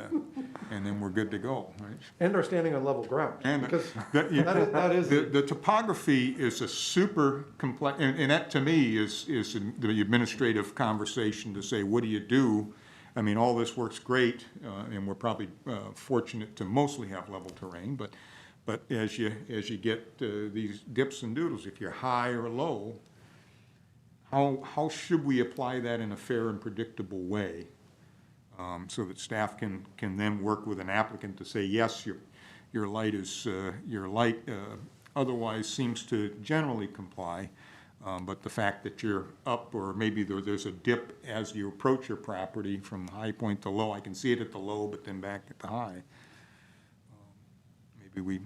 then we're good to go, right?
And are standing on level ground.
And
Because that is.
the topography is a super complex, and that to me is the administrative conversation to say, what do you do? I mean, all this works great, and we're probably fortunate to mostly have level terrain, but as you get these dips and doodles, if you're high or low, how should we apply that in a fair and predictable way, so that staff can then work with an applicant to say, yes, your light otherwise seems to generally comply, but the fact that you're up, or maybe there's a dip as you approach your property from high point to low, I can see it at the low, but then back at the high. Maybe we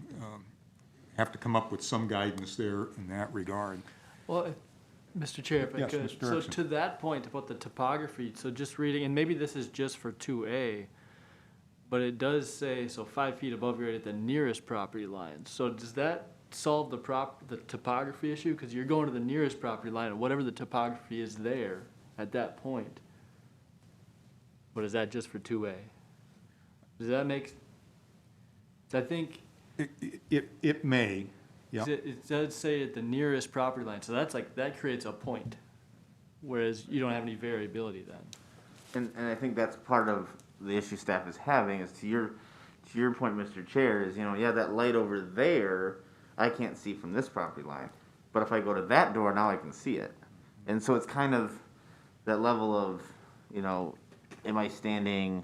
have to come up with some guidance there in that regard.
Well, Mr. Chair, if I
Yes,
could.
Mr.
So
Erickson.
to that point about the topography, so just reading, and maybe this is just for 2A, but it does say, so 5 feet above grade at the nearest property line. So does that solve the topography issue? Because you're going to the nearest property line, and whatever the topography is there at that point. But is that just for 2A? Does that make, so I think,
It may, yeah.
it does say at the nearest property line, so that's like, that creates a point, whereas you don't have any variability then.
And I think that's part of the issue staff is having, is to your point, Mr. Chair, is, yeah, that light over there, I can't see from this property line. But if I go to that door, now I can see it. And so it's kind of that level of, am I standing,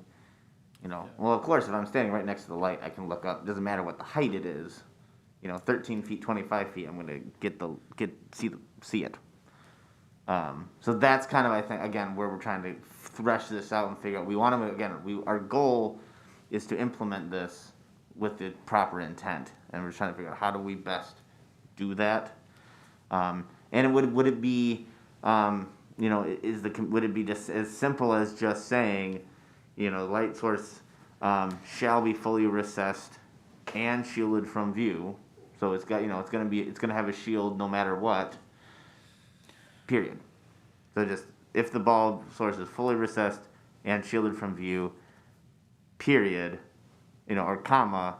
well, of course, if I'm standing right next to the light, I can look up. It doesn't matter what the height it is. 13 feet, 25 feet, I'm going to see it. So that's kind of, I think, again, where we're trying to thresh this out and figure out. We want to, again, our goal is to implement this with the proper intent, and we're trying to figure out how do we best do that. And would it be, would it be just as simple as just saying, light source shall be fully recessed and shielded from view. So it's got, it's going to have a shield no matter what. Period. So just if the bulb source is fully recessed and shielded from view, period, or comma,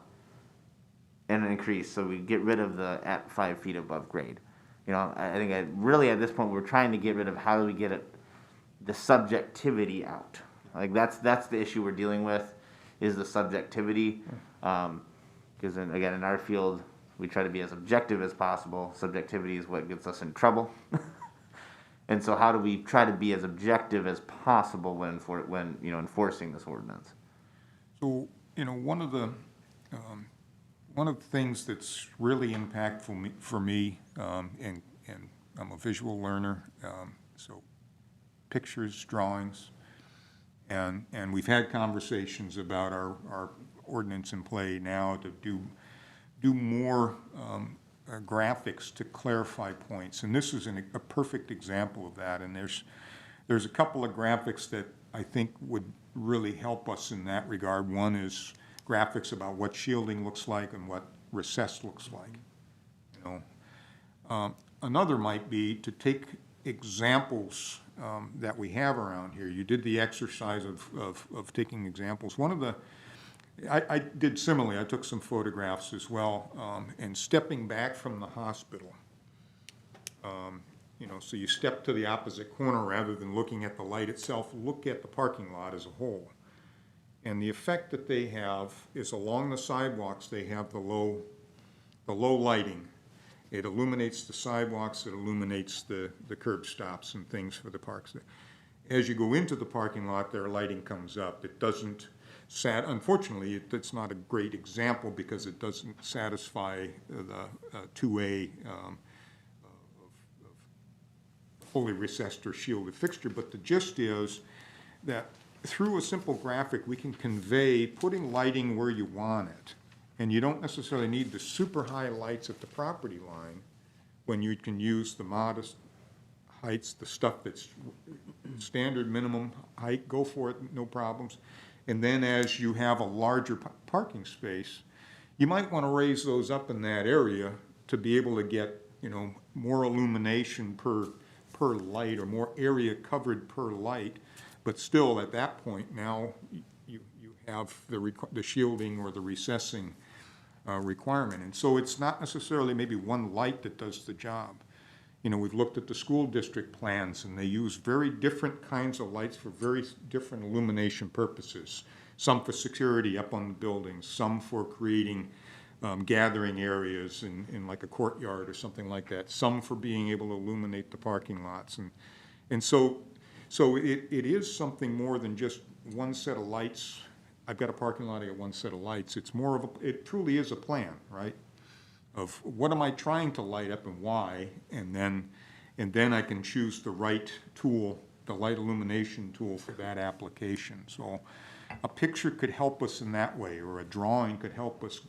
and an increase. So we get rid of the at 5 feet above grade. I think really at this point we're trying to get rid of how do we get the subjectivity out. Like that's the issue we're dealing with, is the subjectivity. Because again, in our field, we try to be as objective as possible. Subjectivity is what gets us in trouble. And so, how do we try to be as objective as possible when enforcing this ordinance?
So, one of the things that's really impactful for me, and I'm a visual learner, so pictures, drawings, and we've had conversations about our ordinance in play now to do more graphics to clarify points, and this is a perfect example of that. And there's a couple of graphics that I think would really help us in that regard. One is graphics about what shielding looks like and what recess looks like. Another might be to take examples that we have around here. You did the exercise of taking examples. One of the, I did similarly, I took some photographs as well, and stepping back from the hospital, you know, so you step to the opposite corner rather than looking at the light itself, look at the parking lot as a whole. And the effect that they have is along the sidewalks, they have the low lighting. It illuminates the sidewalks, it illuminates the curb stops and things for the parks. As you go into the parking lot, their lighting comes up. It doesn't, unfortunately, it's not a great example because it doesn't satisfy the 2A fully recessed or shielded fixture, but the gist is that through a simple graphic, we can convey putting lighting where you want it. And you don't necessarily need the super high lights at the property line when you can use the modest heights, the stuff that's standard minimum height, go for it, no problems. And then as you have a larger parking space, you might want to raise those up in that area to be able to get, you know, more illumination per light or more area covered per light. But still, at that point, now you have the shielding or the recessing requirement. And so it's not necessarily maybe one light that does the job. You know, we've looked at the school district plans, and they use very different kinds of lights for very different illumination purposes. Some for security up on the buildings, some for creating gathering areas in like a courtyard or something like that, some for being able to illuminate the parking lots. And so it is something more than just one set of lights. I've got a parking lot, I got one set of lights. It's more of it truly is a plan, right? Of what am I trying to light up and why, and then I can choose the right tool, the light illumination tool for that application. So a picture could help us in that way, or a drawing could help us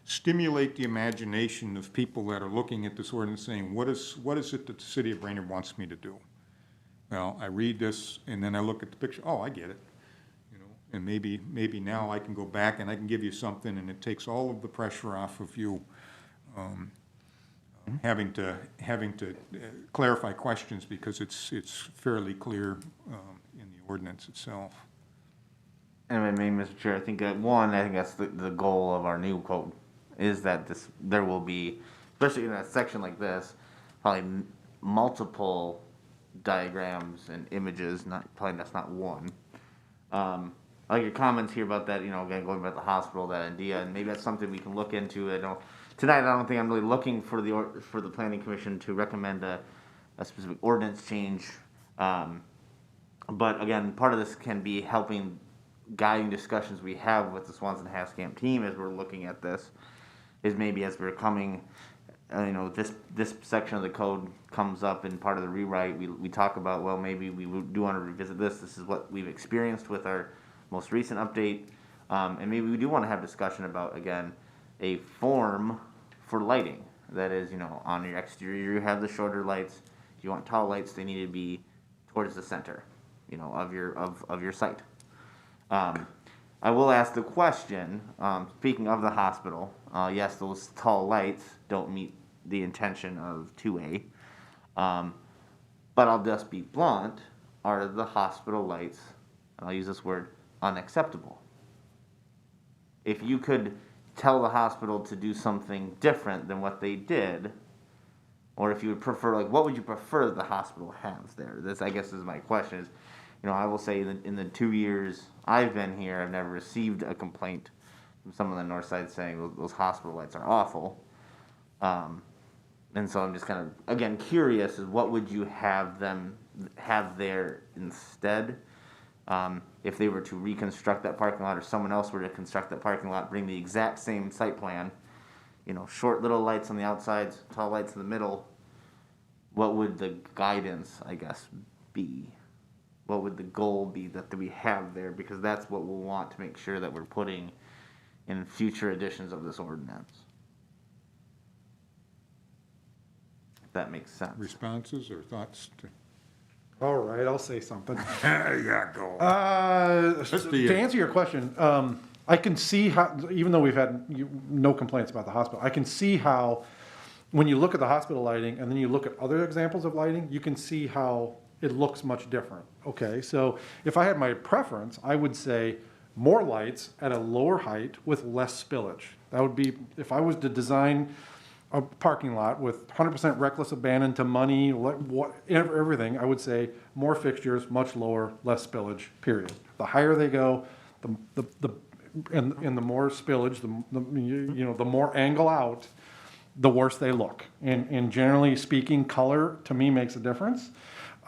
stimulate the imagination of people that are looking at this ordinance saying, what is it that the city of Brainerd wants me to do? Well, I read this and then I look at the picture, oh, I get it. You know, and maybe now I can go back and I can give you something, and it takes all of the pressure off of you having to clarify questions, because it's fairly clear in the ordinance itself.
And I mean, Mr. Chair, I think that's the goal of our new code, is that there will be, especially in a section like this, probably multiple diagrams and images. That's not one. I like your comments here about that. You know, again, going about the hospital, that idea, and maybe that's something we can look into. Tonight, I don't think I'm really looking for the Planning Commission to recommend a specific ordinance change. But again, part of this can be helping guiding discussions we have with the Swanson Haskamp team as we're looking at this, is maybe as we're coming, you know, this section of the code comes up in part of the rewrite, we talk about, well, maybe we do want to revisit this is what we've experienced with our most recent update, and maybe we do want to have discussion about, again, a form for lighting. That is, you know, on your exterior you have the shorter lights. If you want tall lights, they need to be towards the center, you know, of your site. I will ask the question, speaking of the hospital, yes, those tall lights don't meet the intention of 2A, but I'll just be blunt, are the hospital lights, and I'll use this word, unacceptable? If you could tell the hospital to do something different than what they did, or if you would prefer, like, what would you prefer the hospital has there? This, I guess, is my question. Is, you know, I will say that in the 2 years I've been here, I've never received a complaint from someone on the north side saying those hospital lights are awful. And so I'm just kind of, again, curious, is what would you have them have there instead? If they were to reconstruct that parking lot, or someone else were to construct that parking lot, bring the exact same site plan, you know, short little lights on the outsides, tall lights in the middle, what would the guidance, I guess, be? What would the goal be that we have there? Because that's what we'll want to make sure that we're putting in future editions of this ordinance. If that makes sense.
Responses or thoughts to?
All right, I'll say something.
Yeah, go.
To answer your question, I can see how, even though we've had no complaints about the hospital, I can see how, when you look at the hospital lighting and then you look at other examples of lighting, you can see how it looks much different. Okay, so if I had my preference, I would say more lights at a lower height with less spillage. That would be, if I was to design a parking lot with 100% reckless abandon to money, everything, I would say more fixtures, much lower, less spillage, period. The higher they go, and the more spillage, the more angle out, the worse they look. And generally speaking, color to me makes a difference.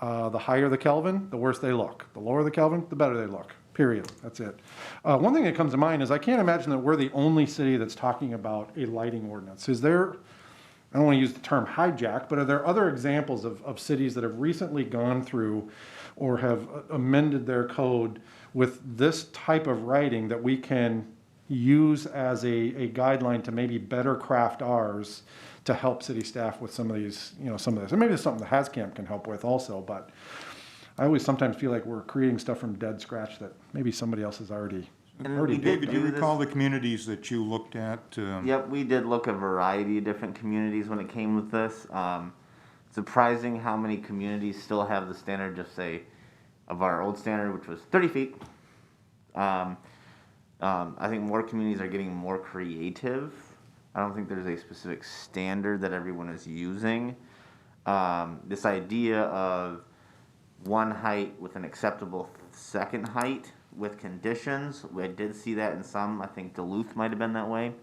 The higher the Kelvin, the worse they look. The lower the Kelvin, the better they look. Period. That's it. One thing that comes to mind is I can't imagine that we're the only city that's talking about a lighting ordinance. Is there, I don't want to use the term hijack, but are there other examples of cities that have recently gone through or have amended their code with this type of writing that we can use as a guideline to maybe better craft ours to help city staff with some of these, some of this? And maybe it's something the HAZCAM can help with also, but I always sometimes feel like we're creating stuff from dead scratch that maybe somebody else has already
we did
David, do you
do this.
recall the communities that you looked at?
Yep, we did look at a variety of different communities when it came with this. Surprising how many communities still have the standard, just say, of our old standard, which was 30 feet. I think more communities are getting more creative. I don't think there's a specific standard that everyone is using. This idea of one height with an acceptable second height with conditions, I did see that in some. I think Duluth might have been that way.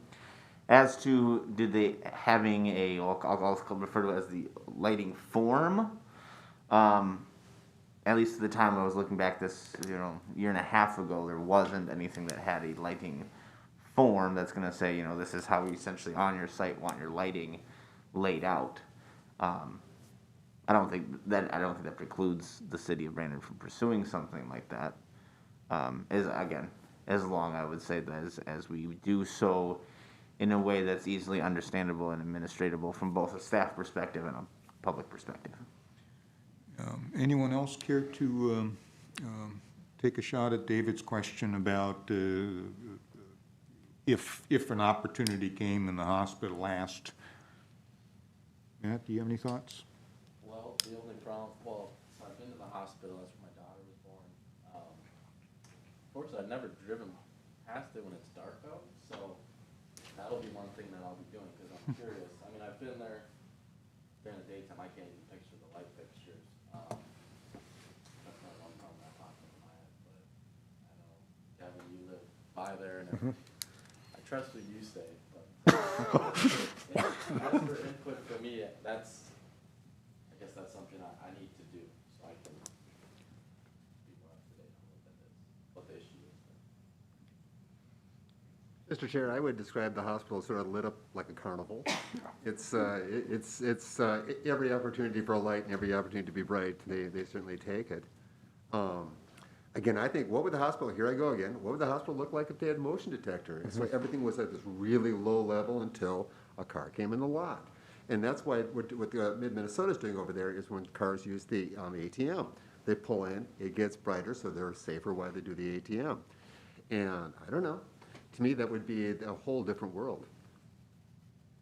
As to did they having a, I'll refer to it as the lighting form. At least at the time I was looking back this year and a half ago, there wasn't anything that had a lighting form that's going to say, this is how we essentially on your site want your lighting laid out. I don't think that precludes the city of Brainerd from pursuing something like that. As long I would say that as we do so in a way that's easily understandable and administratable from both a staff perspective and a public perspective.
Anyone else care to take a shot at David's question about if an opportunity came and the hospital asked? Matt, do you have any thoughts?
Well, the only problem, I've been to the hospital, that's where my daughter was born. Fortunately, I've never driven past it when it's dark out, so that'll be one thing that I'll be doing, because I'm curious. I mean, I've been there during the daytime, I can't even picture the light fixtures. That's not one problem that popped into my head, but I know, Kevin, you live by there, and I trust what you say, but as for input for me, I guess that's something I need to do, so I can be more up to date on what the issue is.
Mr. Chair, I would describe the hospital sort of lit up like a carnival. It's every opportunity for a light and every opportunity to be bright, they certainly take it. Again, I think, what would the hospital, here I go again, what would the hospital look like if they had a motion detector? So everything was at this really low level until a car came in the lot. And that's why what Mid-Minnesota's doing over there is when cars use the ATM. They pull in, it gets brighter, so they're safer while they do the ATM. And I don't know. To me, that would be a whole different world.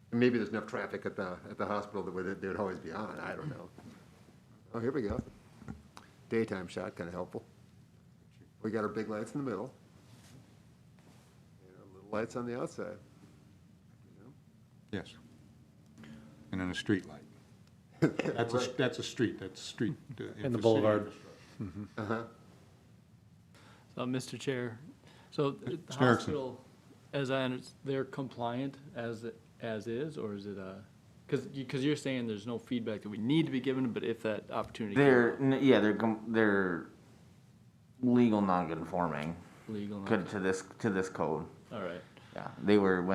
And maybe there's enough traffic at the hospital that they would always be on. I don't know. Oh, here we go. Daytime shot, kind of helpful. We got our big lights in the middle. And our little lights on the outside.
Yes. And then a street light. That's a street.
And the boulevard.
Uh-huh.
So, Mr. Chair, so the
Mr. Erickson.
hospital, as I understand, they're compliant as is, or is it because you're saying there's no feedback that we need to be given, but if that opportunity
They're legal non-conforming
legal,
to this code.
all right.
Yeah, they were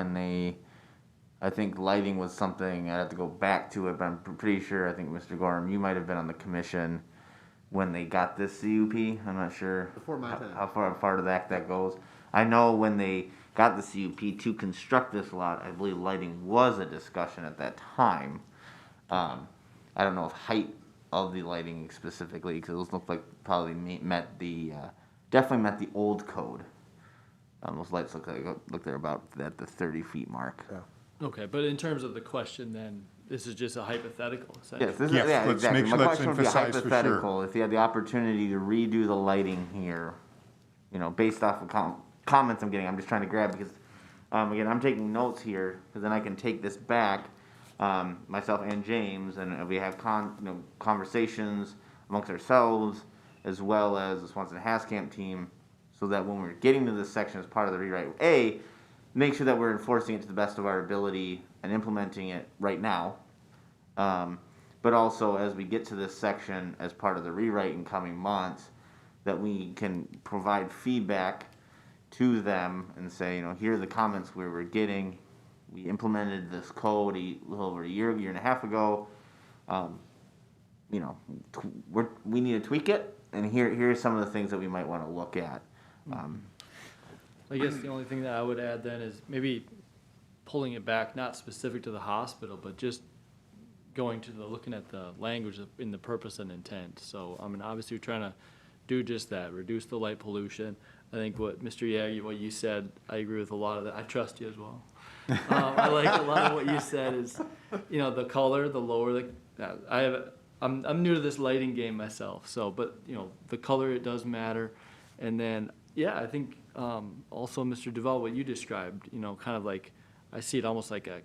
I think lighting was something, I'd have to go back to it, but I'm pretty sure, I think Mr. Gorham, you might have been on the commission when they got this CUP. I'm not sure
Before my time.
how far to that goes. I know when they got the CUP to construct this lot, I believe lighting was a discussion at that time. I don't know if height of the lighting specifically, because those looked like probably definitely met the old code. Those lights look they're about at the 30 feet mark.
Yeah.
Okay, but in terms of the question then, this is just a hypothetical,
Yes,
essentially.
this is,
Yes,
yeah,
let's
exactly.
make
My
sure- let's
question would be
emphasize for sure.
hypothetical, if you had the opportunity to redo the lighting here, you know, based off of comments I'm getting, I'm just trying to grab, because, again, I'm taking notes here, because then I can take this back, myself and James, and we have conversations amongst ourselves, as well as the Swanson Hascamp team, so that when we're getting to this section as part of the rewrite, make sure that we're enforcing it to the best of our ability and implementing it right now. But also, as we get to this section as part of the rewrite in coming months, that we can provide feedback to them and say, you know, here are the comments we were getting. We implemented this code a little over a year and a half ago. You know, we need to tweak it, and here are some of the things that we might want to look at.
I guess the only thing that I would add then is maybe pulling it back, not specific to the hospital, but just going to looking at the language in the purpose and intent. So, I mean, obviously we're trying to do just that, reduce the light pollution. I think what Mr. Yagi, what you said, I agree with a lot of that. I trust you as well. I like a lot of what you said is, you know, the color, the lower, I'm new to this lighting game myself, so, but, you know, the color, it does matter. And then, yeah, I think, also Mr. Duval, what you described, you know, kind of like, I see it almost like a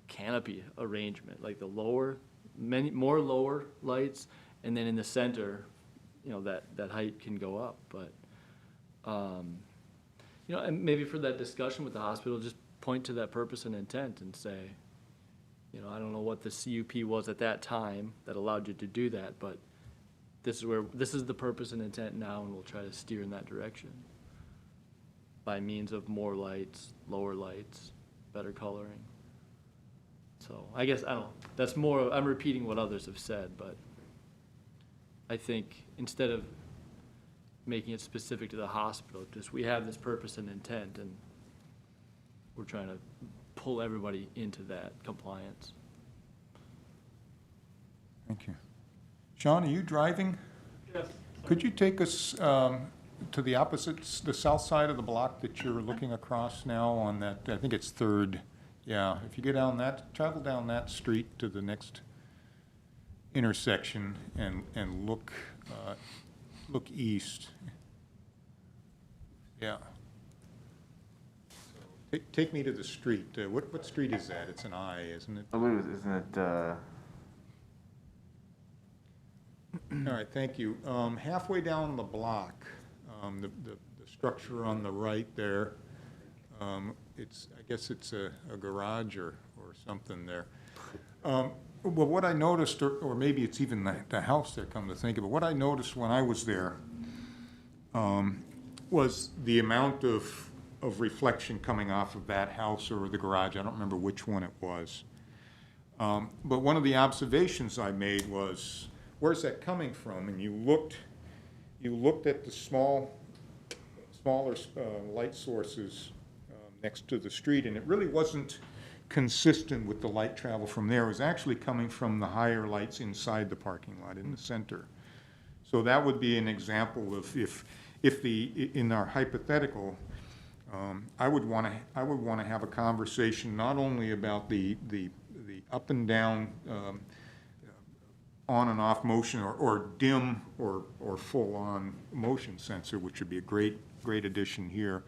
canopy arrangement, like the more lower lights, and then in the center, you know, that height can go up, but, you know, and maybe for that discussion with the hospital, just point to that purpose and intent and say, you know, I don't know what the CUP was at that time that allowed you to do that, but this is the purpose and intent now, and we'll try to steer in that direction by means of more lights, lower lights, better coloring. So I guess, I don't know, that's more, I'm repeating what others have said, but I think instead of making it specific to the hospital, just we have this purpose and intent, and we're trying to pull everybody into that compliance.
Thank you. Sean, are you driving?
Yes.
Could you take us to the opposite, the south side of the block that you're looking across now on that, I think it's Third. Yeah, if you go down that, travel down that street to the next intersection and look east. Yeah. Take me to the street. What street is that? It's an I, isn't it?
I believe, isn't it,
All right, thank you. Halfway down the block, the structure on the right there, I guess it's a garage or something there. Well, what I noticed, or maybe it's even the house there, come to think of it, what I noticed when I was there was the amount of reflection coming off of that house or the garage. I don't remember which one it was. But one of the observations I made was, where's that coming from? And you looked at the smaller light sources next to the street, and it really wasn't consistent with the light travel from there. It was actually coming from the higher lights inside the parking lot in the center. So that would be an example of if in our hypothetical, I would want to have a conversation not only about the up and down, on and off motion, or dim or full on motion sensor, which would be a great addition here,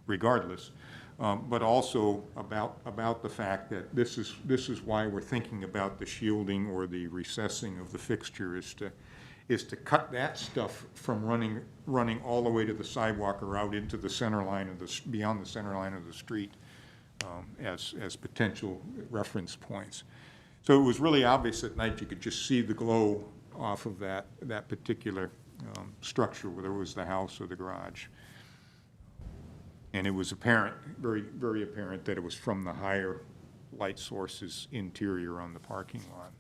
regardless. But also about the fact that this is why we're thinking about the shielding or the recessing of the fixture is to cut that stuff from running all the way to the sidewalk or out into the center line of beyond the center line of the street, as potential reference points. So it was really obvious at night. You could just see the glow off of that particular structure, whether it was the house or the garage. And it was apparent, very, very apparent, that it was from the higher light sources interior on the parking lot.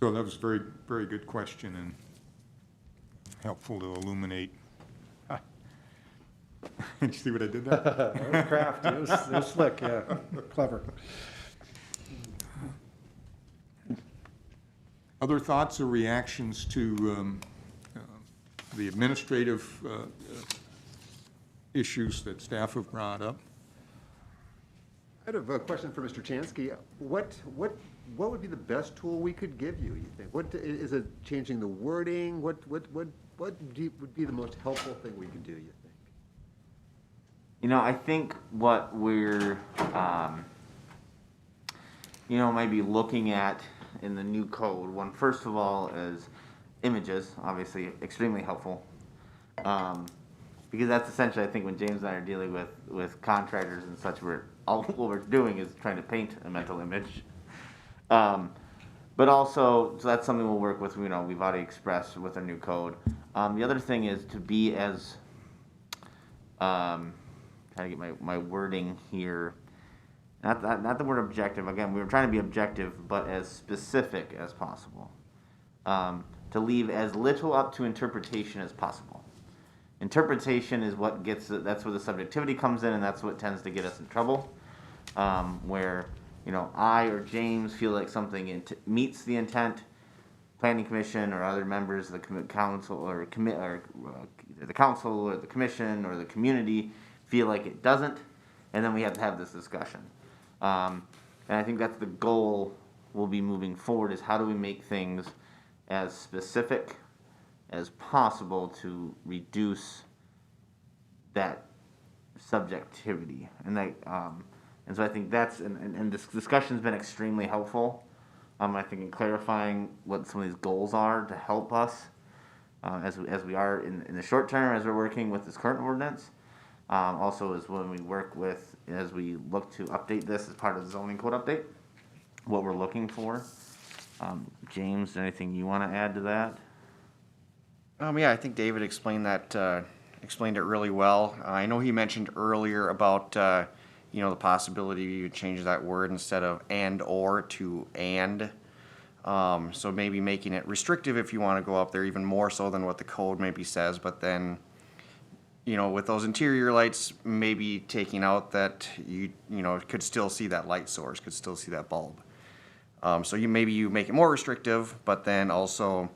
So that was a very, very good question and helpful to illuminate. Did you see what I did there?
That was crafty. It was slick, yeah, clever.
Other thoughts or reactions to the administrative issues that staff have brought up?
I have a question for Mr. Chansky. What would be the best tool we could give you, you think? What, is it changing the wording? What would be the most helpful thing we could do, you think?
You know, I think what we're, maybe looking at in the new code, one, first of all, is images, obviously extremely helpful. Because that's essentially, I think, when James and I are dealing with contractors and such, what we're doing is trying to paint a mental image. But also, so that's something we'll work with, we've already expressed with our new code. The other thing is to be as, trying to get my wording here, not the word objective, again, we were trying to be objective, but as specific as possible. To leave as little up to interpretation as possible. Interpretation is what that's where the subjectivity comes in, and that's what tends to get us in trouble. Where, I or James feel like something meets the intent, planning commission or other members of the council or the council or the commission or the community feel like it doesn't, and then we have to have this discussion. And I think that's the goal we'll be moving forward, is how do we make things as specific as possible to reduce that subjectivity. And so I think that's, and this discussion's been extremely helpful. I think in clarifying what some of these goals are to help us as we are in the short term as we're working with this current ordinance. Also is when we work with, as we look to update this as part of the zoning code update, what we're looking for. James, anything you want to add to that?
Yeah, I think David explained it really well. I know he mentioned earlier about, the possibility you change that word instead of and or to and. So maybe making it restrictive if you want to go up there even more so than what the code maybe says, but then, with those interior lights, maybe taking out that you could still see that light source, could still see that bulb. So you make it more restrictive, but then also,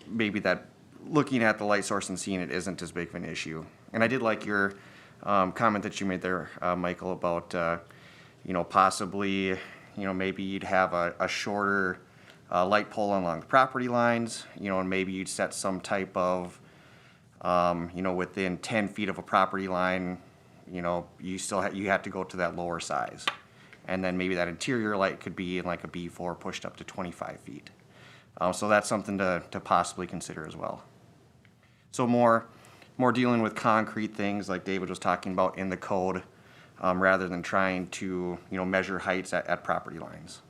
maybe that looking at the light source and seeing it isn't as big of an issue. And I did like your comment that you made there, Michael, about possibly maybe you'd have a shorter light pole along the property lines, and maybe you'd set some type of within 10 feet of a property line, you still you have to go to that lower size. And then maybe that interior light could be in like a B4 pushed up to 25 feet. So that's something to possibly consider as well. So more dealing with concrete things like David was talking about in the code, rather than trying to measure heights at property lines.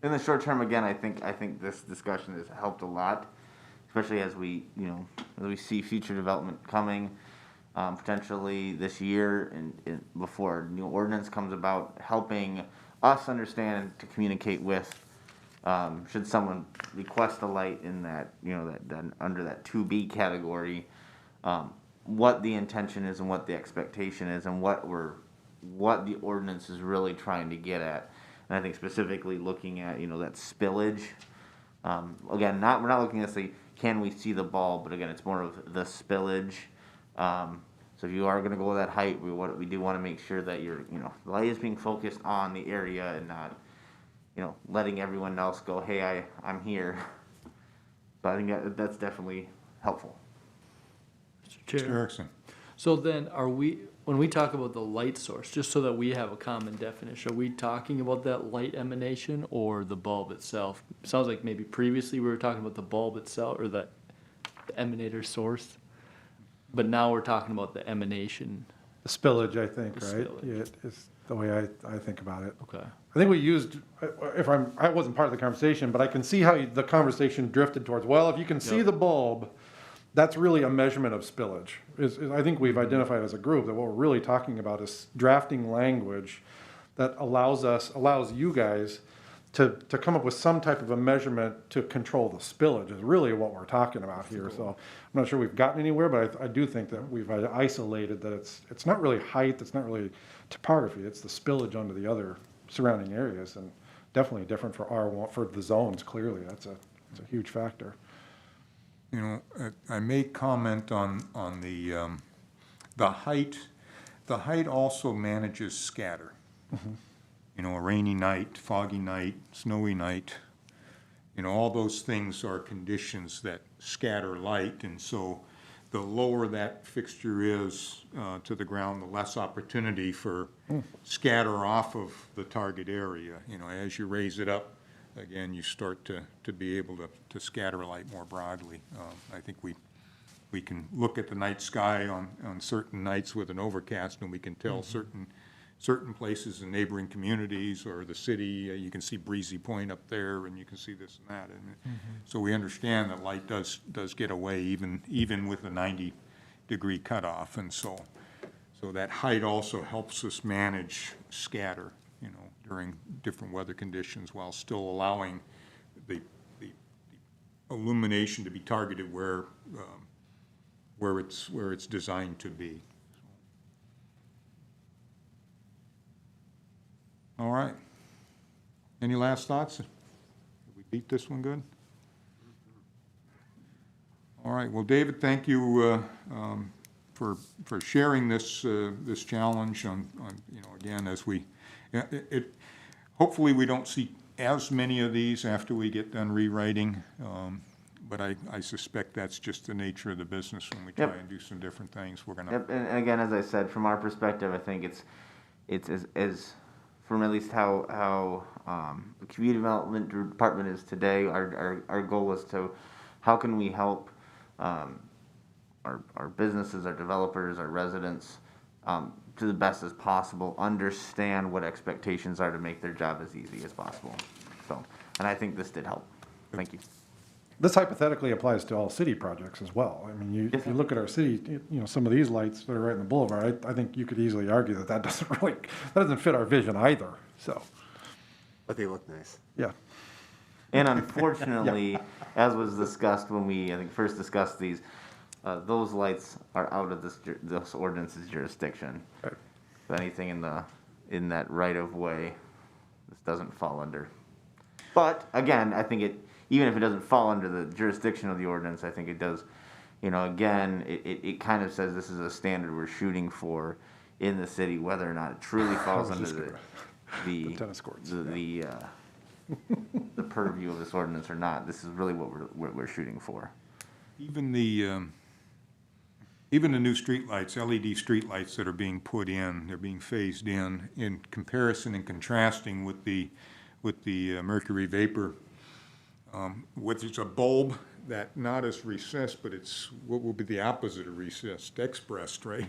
In the short term, again, I think this discussion has helped a lot, especially as we see future development coming, potentially this year and before a new ordinance comes about, helping us understand to communicate with, should someone request a light in that, that under that 2B category, what the intention is and what the expectation is and what the ordinance is really trying to get at. And I think specifically looking at, that spillage. Again, we're not looking at say, can we see the bulb, but again, it's more of the spillage. So if you are going to go with that height, we do want to make sure that the light is being focused on the area and not, letting everyone else go, hey, I'm here. But I think that's definitely helpful.
Mr. Chair.
Mr. Erickson.
So then when we talk about the light source, just so that we have a common definition, are we talking about that light emanation or the bulb itself? It sounds like maybe previously we were talking about the bulb itself or the emanator source, but now we're talking about the emanation.
The spillage, I think,
The
right?
spillage.
Yeah, is the way I think about it.
Okay.
I think we used, I wasn't part of the conversation, but I can see how the conversation drifted towards, well, if you can see
Yep.
the bulb, that's really a measurement of spillage. I think we've identified as a group that what we're really talking about is drafting language that allows you guys to come up with some type of a measurement to control the spillage is really what we're talking about here. So I'm not sure we've gotten anywhere, but I do think that we've isolated that it's not really height, it's not really topography, it's the spillage onto the other surrounding areas, and definitely different for the zones, clearly. It's a huge factor.
I may comment on the The height also manages scatter. You know, a rainy night, foggy night, snowy night, you know, all those things are conditions that scatter light, and so the lower that fixture is to the ground, the less opportunity for scatter off of the target area. You know, as you raise it up, again, you start to be able to scatter light more broadly. I think we can look at the night sky on certain nights with an overcast, and we can tell certain places in neighboring communities or the city. You can see Breezy Point up there, and you can see this and that. And so we understand that light does get away even with a 90-degree cutoff, and so that height also helps us manage scatter, you know, during different weather conditions, while still allowing the illumination to be targeted where it's designed to be. All right. Any last thoughts? Did we beat this one good? All right. Well, David, thank you for sharing this this challenge. On you know, again, as we hopefully we don't see as many of these after we get done rewriting. But I suspect that's just the nature of the business when we try and do some different things. We're gonna.
Yep, and again, as I said, from our perspective, I think it's as from at least how the community development department is today. Our goal is to how can we help our businesses, our developers, our residents to the best as possible understand what expectations are to make their job as easy as possible. So, and I think this did help. Thank you.
This hypothetically applies to all city projects as well. I mean, if you look at our city, you know, some of these lights that are right in the boulevard, I think you could easily argue that doesn't fit our vision either, so.
But they look nice.
Yeah.
And unfortunately, as was discussed when we, I think, first discussed these, those lights are out of this ordinance's jurisdiction.
Right.
So anything in that right of way, this doesn't fall under. But again, I think even if it doesn't fall under the jurisdiction of the ordinance, I think it does, you know, again, it kind of says this is a standard we're shooting for in the city, whether or not it truly falls under the
tennis courts.
The purview of this ordinance or not. This is really what we're shooting for.
Even the new streetlights, LED streetlights that are being put in, they're being phased in comparison and contrasting with the mercury vapor, which is a bulb that not as recessed, but it's what will be the opposite of recessed, expressed, right?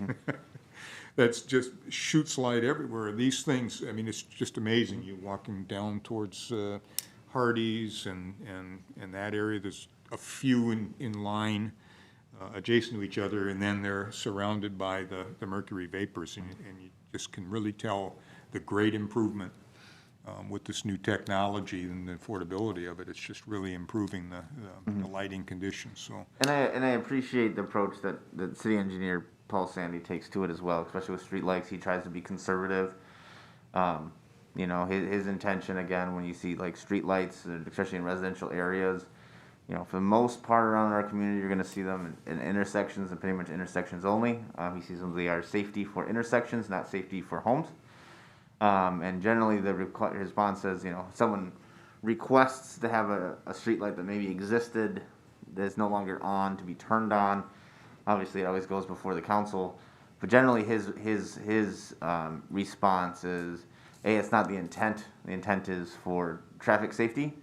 That's just shoots light everywhere. These things, I mean, it's just amazing. You walking down towards Hardee's and that area, there's a few in line adjacent to each other, and then they're surrounded by the mercury vapors, and you just can really tell the great improvement with this new technology and the affordability of it. It's just really improving the lighting conditions. So.
And I appreciate the approach that the city engineer Paul Sandy takes to it as well, especially with streetlights. He tries to be conservative. You know, his intention, again, when you see like streetlights, especially in residential areas, you know, for the most part around our community, you're going to see them in intersections and pretty much intersections only. He sees them, they are safety for intersections, not safety for homes. And generally the response is, you know, someone requests to have a streetlight that maybe existed that's no longer on to be turned on. Obviously, it always goes before the council, but generally his response is, hey, it's not the intent. The intent is for traffic safety.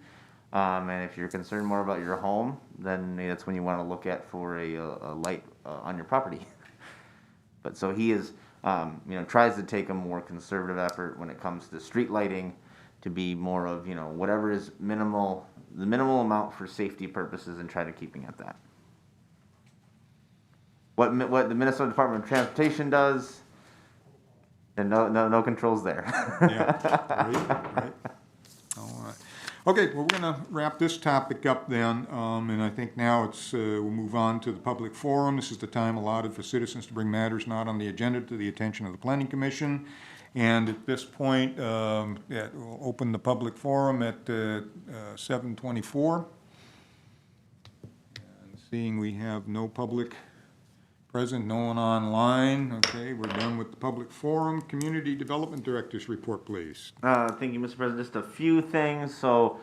And if you're concerned more about your home, then that's when you want to look at for a light on your property. But so he is, you know, tries to take a more conservative effort when it comes to street lighting, to be more of, you know, whatever is minimal, the minimal amount for safety purposes, and try to keeping at that. What the Minnesota Department of Transportation does, and no controls there.
Yeah, right. All right. Okay, well, we're going to wrap this topic up then, and I think now we'll move on to the public forum. This is the time allotted for citizens to bring matters not on the agenda to the attention of the Planning Commission. And at this point, we'll open the public forum at 7:24. And seeing we have no public Present, no one online. Okay, we're done with the public forum. Community Development Director's report, please.
Thank you, Mr. President. Just a few things. So,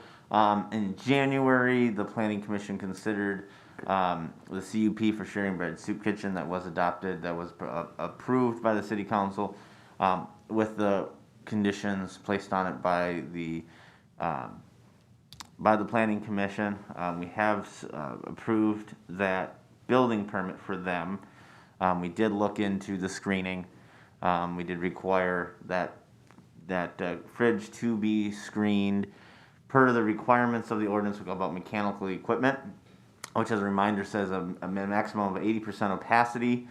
in January, the Planning Commission considered the CUP for Sharing Bread Soup Kitchen that was adopted, that was approved by the City Council, with the conditions placed on it by the Planning Commission. We have approved that building permit for them. We did look into the screening. We did require that fridge to be screened per the requirements of the ordinance about mechanical equipment, which, as a reminder, says a maximum of 80% opacity.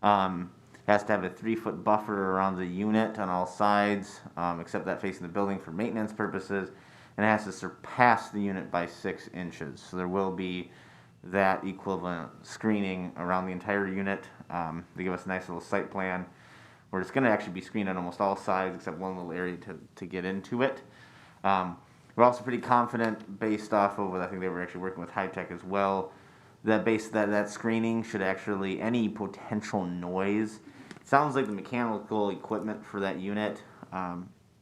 Has to have a 3-foot buffer around the unit on all sides, except that facing the building for maintenance purposes, and it has to surpass the unit by 6 inches. So there will be that equivalent screening around the entire unit. They give us a nice little site plan where it's going to actually be screened on almost all sides except one little area to get into it. We're also pretty confident, based off of what I think they were actually working with High Tech as well, that that screening should actually, any potential noise, it sounds like the mechanical equipment for that unit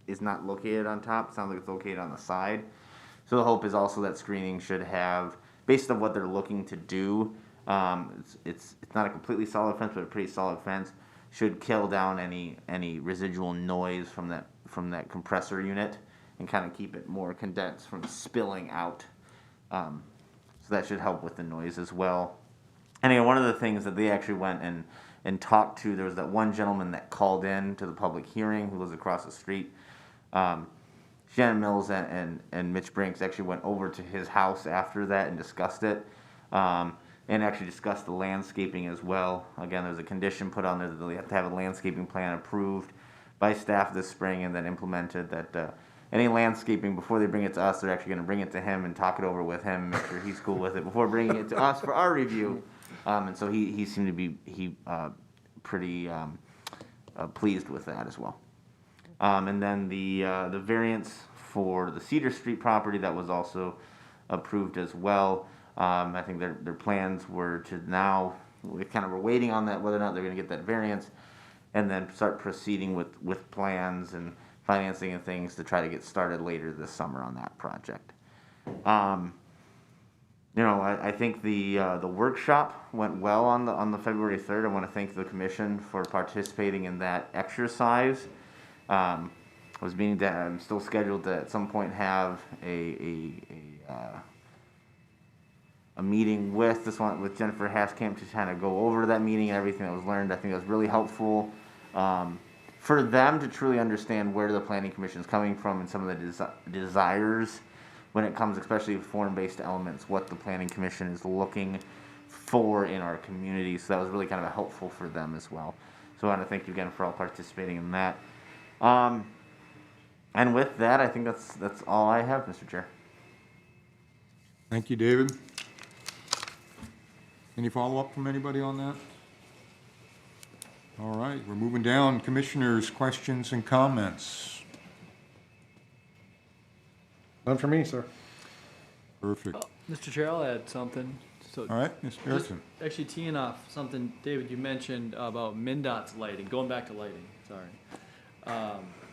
is not located on top. It sounds like it's located on the side. So the hope is also that screening should have, based on what they're looking to do, it's not a completely solid fence, but a pretty solid fence, should kill down any residual noise from that compressor unit and kind of keep it more condensed from spilling out. So that should help with the noise as well. And again, one of the things that they actually went and talked to, there was that one gentleman that called in to the public hearing who lives across the street. Shannon Mills and Mitch Brinks actually went over to his house after that and discussed it, and actually discussed the landscaping as well. Again, there's a condition put on there that they have to have a landscaping plan approved by staff this spring and then implemented, that any landscaping, before they bring it to us, they're actually going to bring it to him and talk it over with him, make sure he's cool with it before bringing it to us for our review. And so he seemed to be pretty pleased with that as well. And then the variance for the Cedar Street property, that was also approved as well. I think their plans were to now, we kind of were waiting on that, whether or not they're going to get that variance, and then start proceeding with plans and financing and things to try to get started later this summer on that project. I think the workshop went well on the February 3rd. I want to thank the commission for participating in that exercise. I was meaning to, I'm still scheduled to at some point have a meeting with Jennifer Haskamp to kind of go over that meeting and everything that was learned. I think that was really helpful for them to truly understand where the Planning Commission is coming from and some of the desires when it comes, especially form-based elements, what the Planning Commission is looking for in our community. So that was really kind of helpful for them as well. So I want to thank you again for all participating in that. And with that, I think that's all I have, Mr. Chair.
Thank you, David. Any follow-up from anybody on that? All right, we're moving down. Commissioners' questions and comments.
None for me, sir.
Perfect.
Mr. Chair, I'll add something. So
All right, Mr. Harrison.
actually teeing off something, David, you mentioned about MnDOT's lighting, going back to lighting, sorry.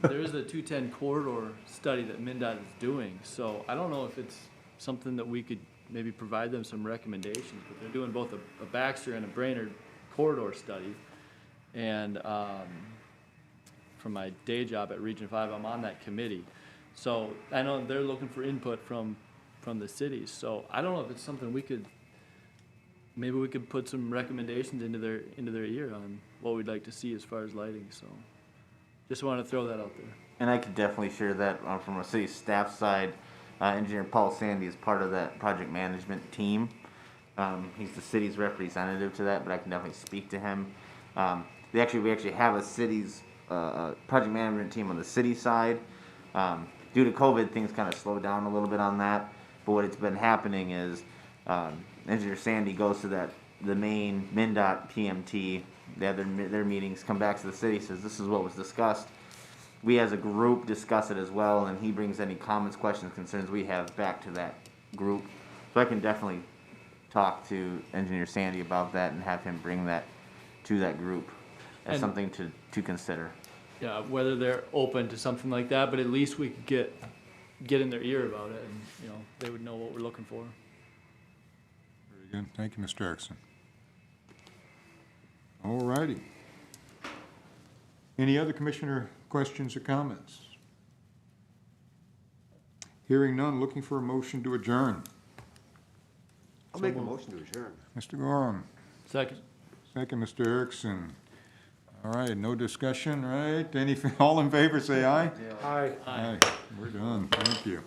There is a 210 corridor study that MnDOT is doing, so I don't know if it's something that we could maybe provide them some recommendations, but they're doing both a Baxter and a Brainerd corridor study. And from my day job at Region 5, I'm on that committee. So I know they're looking for input from the cities. So I don't know if it's something maybe we could put some recommendations into their ear on what we'd like to see as far as lighting. So just want to throw that out there.
And I could definitely share that from a city staff side. Engineer Paul Sandy is part of that project management team. He's the city's representative to that, but I can definitely speak to him. We actually have a city's project management team on the city side. Due to COVID, things kind of slowed down a little bit on that. But what it's been happening is Engineer Sandy goes to the main MnDOT PMT. They have their meetings, come back to the city, says this is what was discussed. We as a group discuss it as well, and he brings any comments, questions, concerns we have back to that group. So I can definitely talk to Engineer Sandy about that and have him bring that to that group as
And-
something to consider.
Yeah, whether they're open to something like that, but at least we could get in their ear about it, and, you know, they would know what we're looking for.
Very good. Thank you, Mr. Erickson. All righty. Any other commissioner questions or comments? Hearing none, looking for a motion to adjourn.
I'll make a motion to adjourn.
Mr. Gorham,
Second.
second, Mr. Erickson. All right, no discussion, right? All in favor, say aye.
Aye.
Aye. We're done. Thank you.